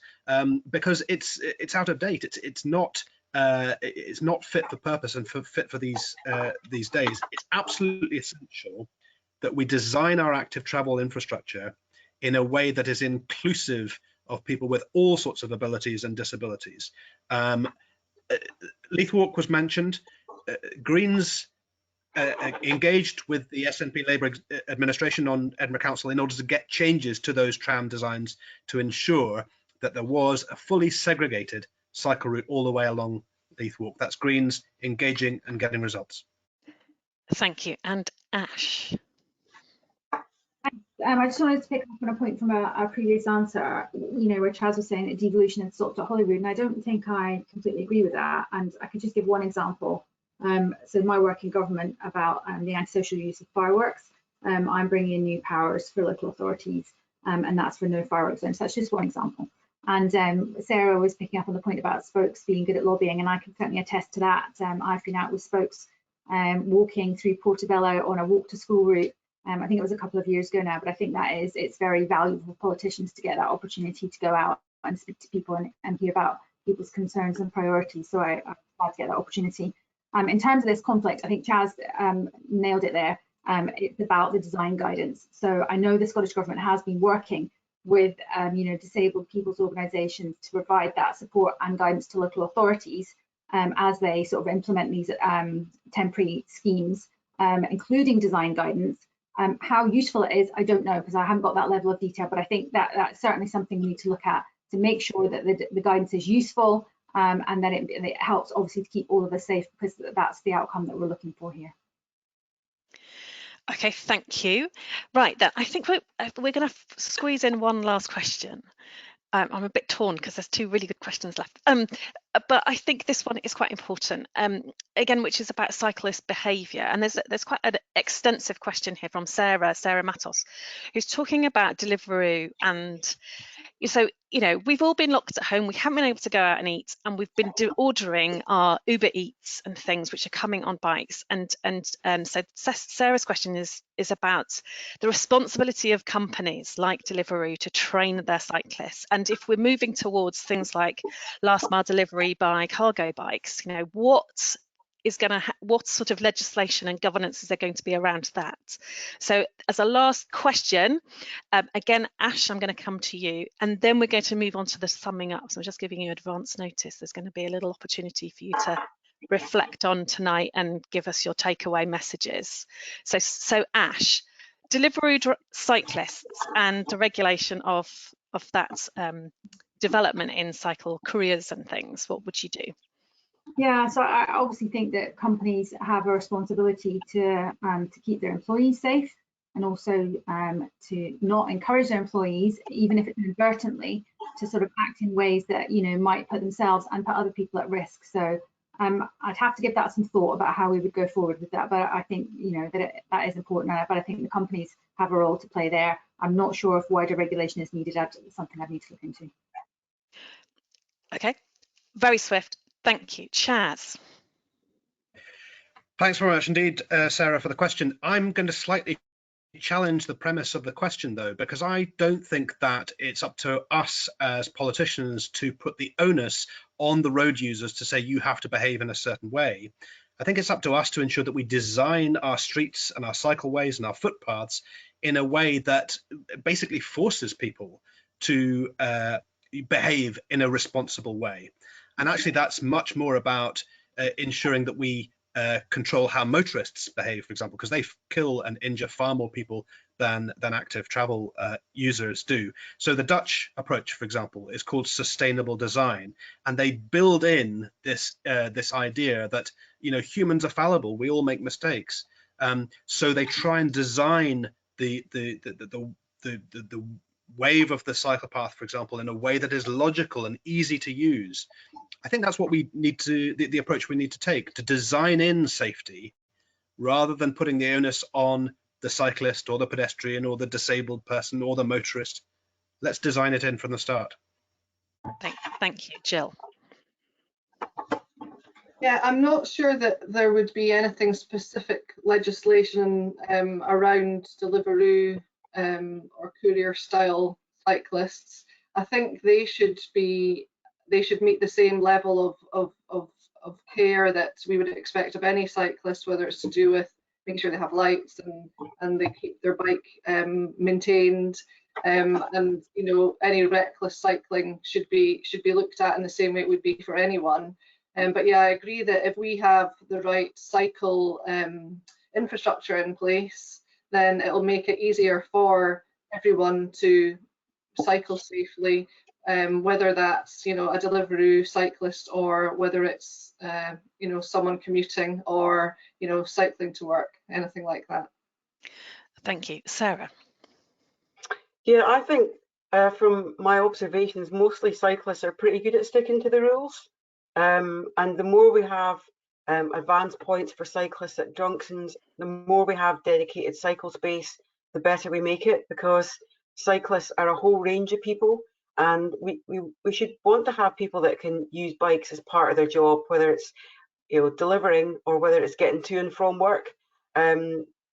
because it's out of date. It's not fit for purpose and fit for these days. It's absolutely essential that we design our active travel infrastructure in a way that is inclusive of people with all sorts of abilities and disabilities. Leith Walk was mentioned. Greens engaged with the SNP Labour administration on Edinburgh Council in order to get changes to those tram designs to ensure that there was a fully segregated cycle route all the way along Leith Walk. That's Greens engaging and getting results. Thank you. And Ash. I just wanted to pick up on a point from our previous answer, where Chaz was saying that devolution had stopped at Holyrood, and I don't think I completely agree with that. And I could just give one example. So my work in government about the antisocial use of fireworks, I'm bringing in new powers for local authorities, and that's for no fireworks zones. So that's just one example. And Sarah was picking up on the point about spokes being good at lobbying, and I can certainly attest to that. I've been out with spokes walking through Portobello on a walk to school route. I think it was a couple of years ago now, but I think it's very valuable for politicians to get that opportunity to go out and speak to people and hear about people's concerns and priorities. So I'm glad to get that opportunity. In terms of this conflict, I think Chaz nailed it there. It's about the design guidance. So I know the Scottish Government has been working with disabled people's organisations to provide that support and guidance to local authorities as they sort of implement these temporary schemes, including design guidance. How useful it is, I don't know, because I haven't got that level of detail, but I think that's certainly something we need to look at to make sure that the guidance is useful and that it helps obviously to keep all of us safe, because that's the outcome that we're looking for here. Okay, thank you. Right, then I think we're going to squeeze in one last question. I'm a bit torn because there's two really good questions left. But I think this one is quite important, again, which is about cyclist behaviour. And there's quite an extensive question here from Sarah Matos, who's talking about Deliveroo and, So, you know, we've all been locked at home. We haven't been able to go out and eat, and we've been ordering our Uber Eats and things which are coming on bikes. So Sarah's question is about the responsibility of companies like Deliveroo to train their cyclists. And if we're moving towards things like last mile delivery by cargo bikes, you know, what sort of legislation and governance is there going to be around that? So as a last question, again, Ash, I'm going to come to you, and then we're going to move on to the summing up. So I'm just giving you advance notice. There's going to be a little opportunity for you to reflect on tonight and give us your takeaway messages. So Ash, Deliveroo cyclists and the regulation of that development in cycle couriers and things, what would you do? Yeah, so I obviously think that companies have a responsibility to keep their employees safe, and also to not encourage their employees, even if it's inadvertently, to sort of act in ways that, you know, might put themselves and put other people at risk. So I'd have to give that some thought about how we would go forward with that. But I think, you know, that is important. But I think the companies have a role to play there. I'm not sure if wider regulation is needed. That's something I need to look into. Okay, very swift. Thank you. Chaz. Thanks very much indeed, Sarah, for the question. I'm going to slightly challenge the premise of the question, though, because I don't think that it's up to us as politicians to put the onus on the road users to say you have to behave in a certain way. I think it's up to us to ensure that we design our streets and our cycleways and our footpaths in a way that basically forces people to behave in a responsible way. And actually, that's much more about ensuring that we control how motorists behave, for example, because they kill and injure far more people than active travel users do. So the Dutch approach, for example, is called sustainable design, and they build in this idea that, you know, humans are fallible, we all make mistakes. So they try and design the wave of the cycle path, for example, in a way that is logical and easy to use. I think that's what we need to, the approach we need to take, to design in safety rather than putting the onus on the cyclist or the pedestrian or the disabled person or the motorist. Let's design it in from the start. Thank you, Jill. Yeah, I'm not sure that there would be anything specific legislation around Deliveroo or courier style cyclists. I think they should meet the same level of care that we would expect of any cyclist, whether it's to do with making sure they have lights and they keep their bike maintained, and, you know, any reckless cycling should be looked at in the same way it would be for anyone. But yeah, I agree that if we have the right cycle infrastructure in place, then it'll make it easier for everyone to cycle safely, whether that's, you know, a Deliveroo cyclist or whether it's, you know, someone commuting or, you know, cycling to work, anything like that. Thank you. Sarah. Yeah, I think from my observations, mostly cyclists are pretty good at sticking to the rules. And the more we have advance points for cyclists at junctions, the more we have dedicated cycle space, the better we make it, because cyclists are a whole range of people, and we should want to have people that can use bikes as part of their job, whether it's, you know, delivering or whether it's getting to and from work.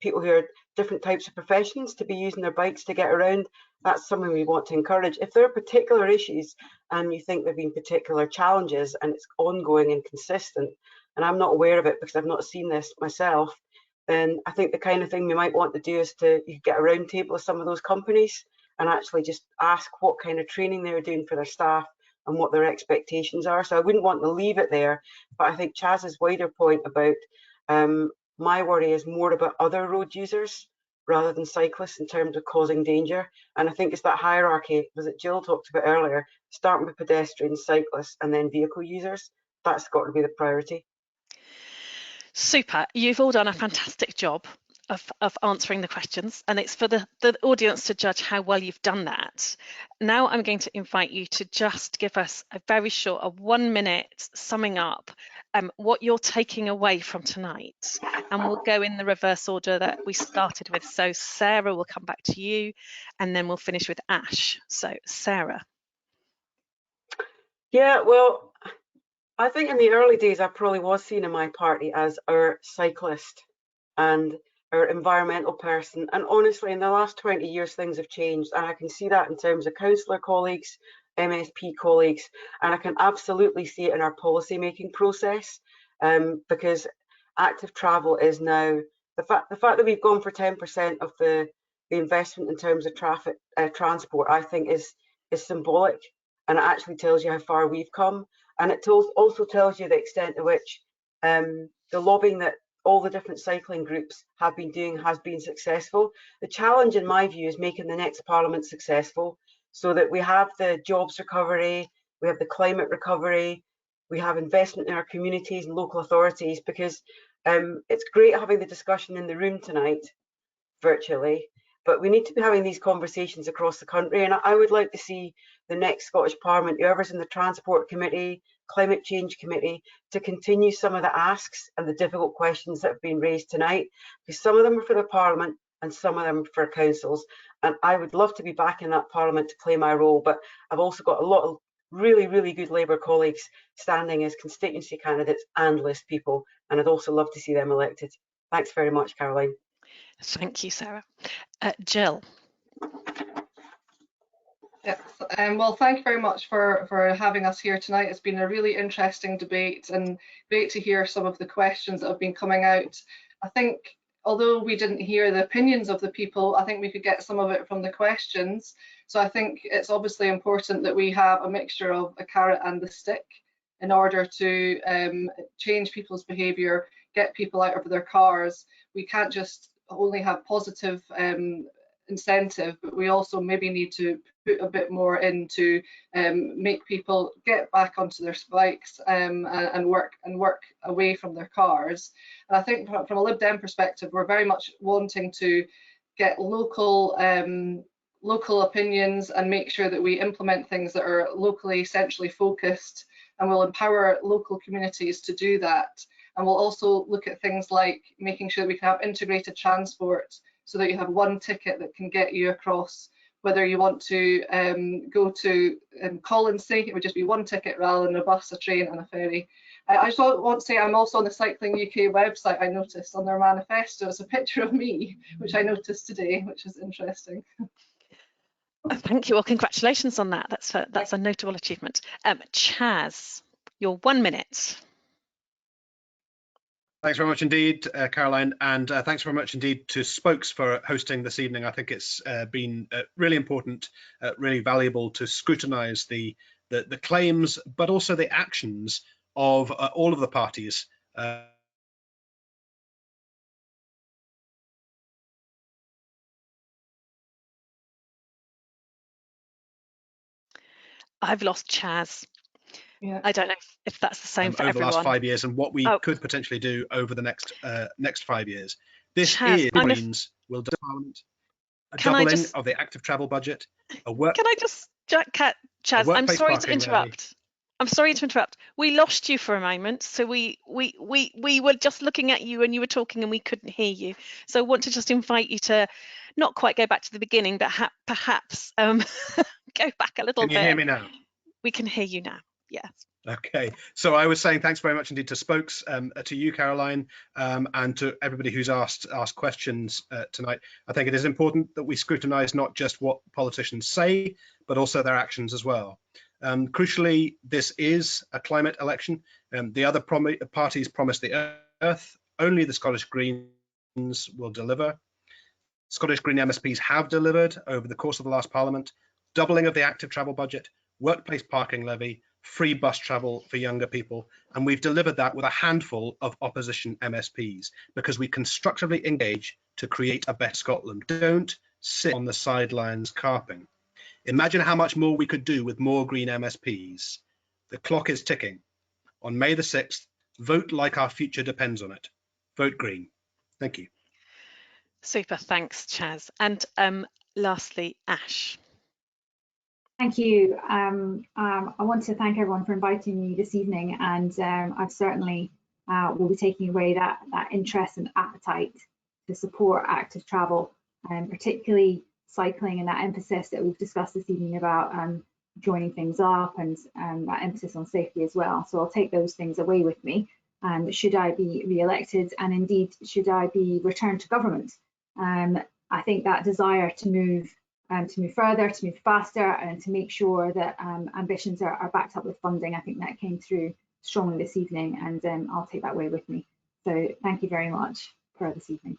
People who are different types of professions to be using their bikes to get around, that's something we want to encourage. If there are particular issues and you think there have been particular challenges and it's ongoing and consistent, and I'm not aware of it because I've not seen this myself, then I think the kind of thing we might want to do is to get a round table with some of those companies and actually just ask what kind of training they're doing for their staff and what their expectations are. So I wouldn't want to leave it there, but I think Chaz's wider point about my worry is more about other road users rather than cyclists in terms of causing danger. And I think it's that hierarchy that Jill talked about earlier, starting with pedestrians, cyclists, and then vehicle users. That's got to be the priority. Super. You've all done a fantastic job of answering the questions, and it's for the audience to judge how well you've done that. Now I'm going to invite you to just give us a very short, a 1 minute summing up what you're taking away from tonight, and we'll go in the reverse order that we started with. So Sarah, will come back to you, and then we'll finish with Ash. So Sarah. Yeah, well, I think in the early days, I probably was seen in my party as our cyclist and our environmental person. And honestly, in the last 20 years, things have changed. And I can see that in terms of councillor colleagues, MSP colleagues, and I can absolutely see it in our policy making process, because active travel is now, the fact that we've gone for 10% of the investment in terms of traffic transport, I think is symbolic, and it actually tells you how far we've come. And it also tells you the extent to which the lobbying that all the different cycling groups have been doing has been successful. The challenge, in my view, is making the next Parliament successful, so that we have the jobs recovery, we have the climate recovery, we have investment in our communities and local authorities, because it's great having the discussion in the room tonight, virtually, but we need to be having these conversations across the country. And I would like to see the next Scottish Parliament, whoever's in the Transport Committee, Climate Change Committee, to continue some of the asks and the difficult questions that have been raised tonight, because some of them are for the Parliament and some of them are for councils. And I would love to be back in that Parliament to play my role, but I've also got a lot of really, really good Labour colleagues standing as constituency candidates and list people, and I'd also love to see them elected. Thanks very much, Caroline. Thank you, Sarah. Jill. Yes, well, thank you very much for having us here tonight. It's been a really interesting debate and great to hear some of the questions that have been coming out. I think although we didn't hear the opinions of the people, I think we could get some of it from the questions. So I think it's obviously important that we have a mixture of a carrot and the stick in order to change people's behaviour, get people out of their cars. We can't just only have positive incentive, but we also maybe need to put a bit more in to make people get back onto their bikes and work away from their cars. And I think from a LibDem perspective, we're very much wanting to get local opinions and make sure that we implement things that are locally, centrally focused, and we'll empower local communities to do that. And we'll also look at things like making sure that we can have integrated transport, so that you have one ticket that can get you across, whether you want to go to Colonsay, it would just be one ticket rather than a bus, a train and a ferry. I just want to say I'm also on the Cycling UK website. I noticed on their manifesto it's a picture of me, which I noticed today, which is interesting. Thank you. Well, congratulations on that. That's a notable achievement. Chaz, your 1 minute. Thanks very much indeed, Caroline, and thanks very much indeed to Spokes for hosting this evening. I think it's been really important, really valuable to scrutinise the claims, but also the actions of all of the parties. I've lost Chaz. Yeah. I don't know if that's the same for over everyone. the last 5 years, and what we could potentially do over the next 5 years. This Chaz, is Greens will do Parliament, a doubling of the active travel budget, a work. Can I just, Chaz? I'm sorry to interrupt. I'm sorry to interrupt. We lost you for a moment, so we were just looking at you and you were talking and we couldn't hear you. So I want to just invite you to not quite go back to the beginning, but perhaps go back a little bit. Can you hear me now? We can hear you now. Yes. Okay, so I was saying thanks very much indeed to Spokes, to you, Caroline, and to everybody who's asked questions tonight. I think it is important that we scrutinise not just what politicians say, but also their actions as well. Crucially, this is a climate election. The other parties promised the earth. Only the Scottish Greens will deliver. Scottish Green MSPs have delivered over the course of the last Parliament, doubling of the active travel budget, workplace parking levy, free bus travel for younger people, and we've delivered that with a handful of opposition MSPs because we constructively engage to create a better Scotland. Don't sit on the sidelines carping. Imagine how much more we could do with more Green MSPs. The clock is ticking. On May the 6th, vote like our future depends on it. Vote Green. Thank you. Super, thanks, Chaz. And lastly, Ash. Thank you. I want to thank everyone for inviting me this evening, and I've certainly will be taking away that interest and appetite to support active travel, particularly cycling, and that emphasis that we've discussed this evening about joining things up, and that emphasis on safety as well. So I'll take those things away with me. And should I be re-elected, and indeed should I be returned to government, I think that desire to move further, to move faster, and to make sure that ambitions are backed up with funding, I think that came through strongly this evening, and I'll take that away with me. So thank you very much for this evening.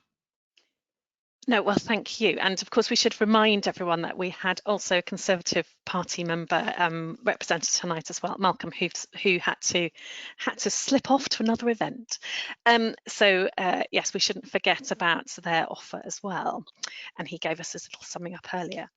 No, well, thank you. And of course, we should remind everyone that we had also a Conservative Party member represented tonight as well, Malcolm, who had to slip off to another event. So yes, we shouldn't forget about their offer as well. And he gave us his little summing up earlier.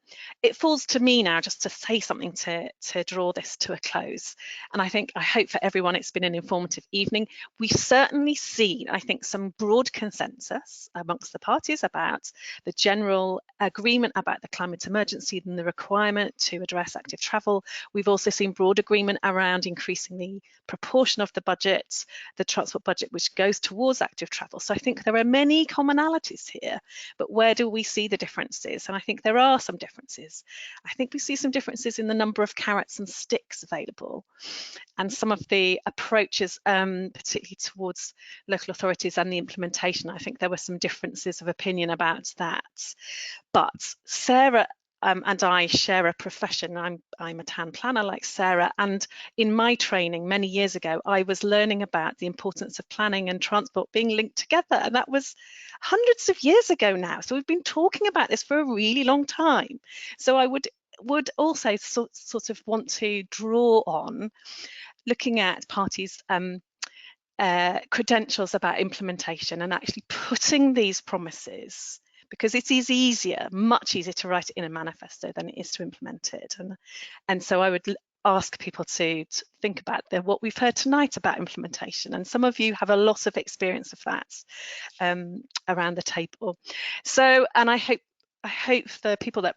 It falls to me now just to say something to draw this to a close. And I hope for everyone it's been an informative evening. We've certainly seen, I think, some broad consensus amongst the parties about the general agreement about the climate emergency and the requirement to address active travel. We've also seen broad agreement around increasing the proportion of the budget, the transport budget, which goes towards active travel. So I think there are many commonalities here, but where do we see the differences? And I think there are some differences. I think we see some differences in the number of carrots and sticks available, and some of the approaches, particularly towards local authorities and the implementation. I think there were some differences of opinion about that. But Sarah and I share a profession. I'm a town planner like Sarah, and in my training many years ago, I was learning about the importance of planning and transport being linked together, and that was hundreds of years ago now. So we've been talking about this for a really long time. So I would also sort of want to draw on looking at parties' credentials about implementation and actually putting these promises, because it is easier, much easier to write it in a manifesto than it is to implement it. And so I would ask people to think about what we've heard tonight about implementation, and some of you have a lot of experience of that around the table. So, and I hope the people that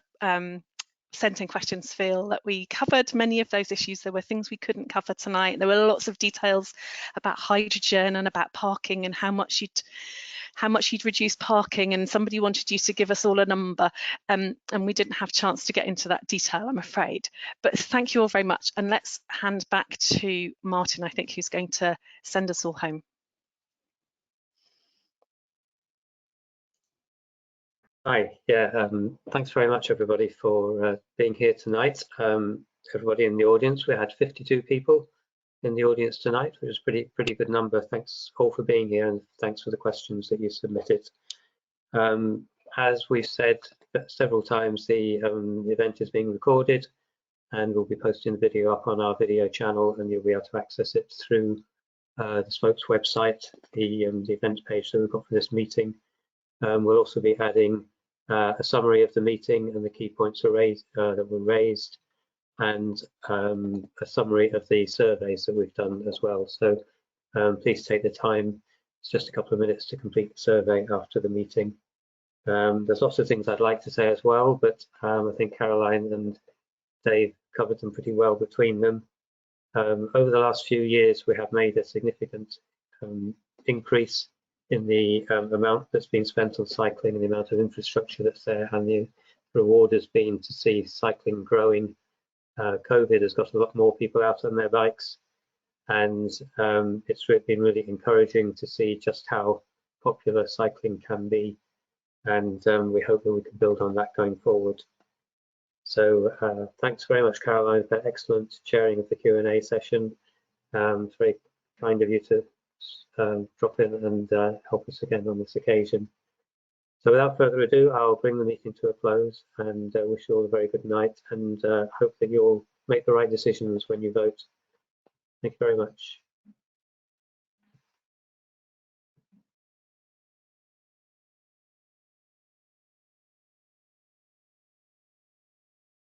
sent in questions feel that we covered many of those issues. There were things we couldn't cover tonight. There were lots of details about hydrogen and about parking and how much you'd reduce parking, and somebody wanted you to give us all a number, and we didn't have a chance to get into that detail, I'm afraid. But thank you all very much, and let's hand back to Martin, I think, who's going to send us all home. Hi, yeah, thanks very much everybody for being here tonight. Everybody in the audience, we had 52 people in the audience tonight, which is a pretty good number. Thanks all for being here, and thanks for the questions that you submitted. As we've said several times, the event is being recorded, and we'll be posting the video up on our video channel, and you'll be able to access it through the Spokes website, the event page that we've got for this meeting. We'll also be adding a summary of the meeting and the key points that were raised, and a summary of the surveys that we've done as well. So please take the time. It's just a couple of minutes to complete the survey after the meeting. There's lots of things I'd like to say as well, but I think Caroline and Dave covered them pretty well between them. Over the last few years, we have made a significant increase in the amount that's been spent on cycling and the amount of infrastructure that's there, and the reward has been to see cycling growing. COVID has got a lot more people out on their bikes, and it's been really encouraging to see just how popular cycling can be, and we hope that we can build on that going forward. So thanks very much, Caroline, for excellent chairing of the Q&A session. It's very kind of you to drop in and help us again on this occasion. So without further ado, I'll bring the meeting to a close, and wish you all a very good night, and hope that you'll make the right decisions when you vote. Thank you very much.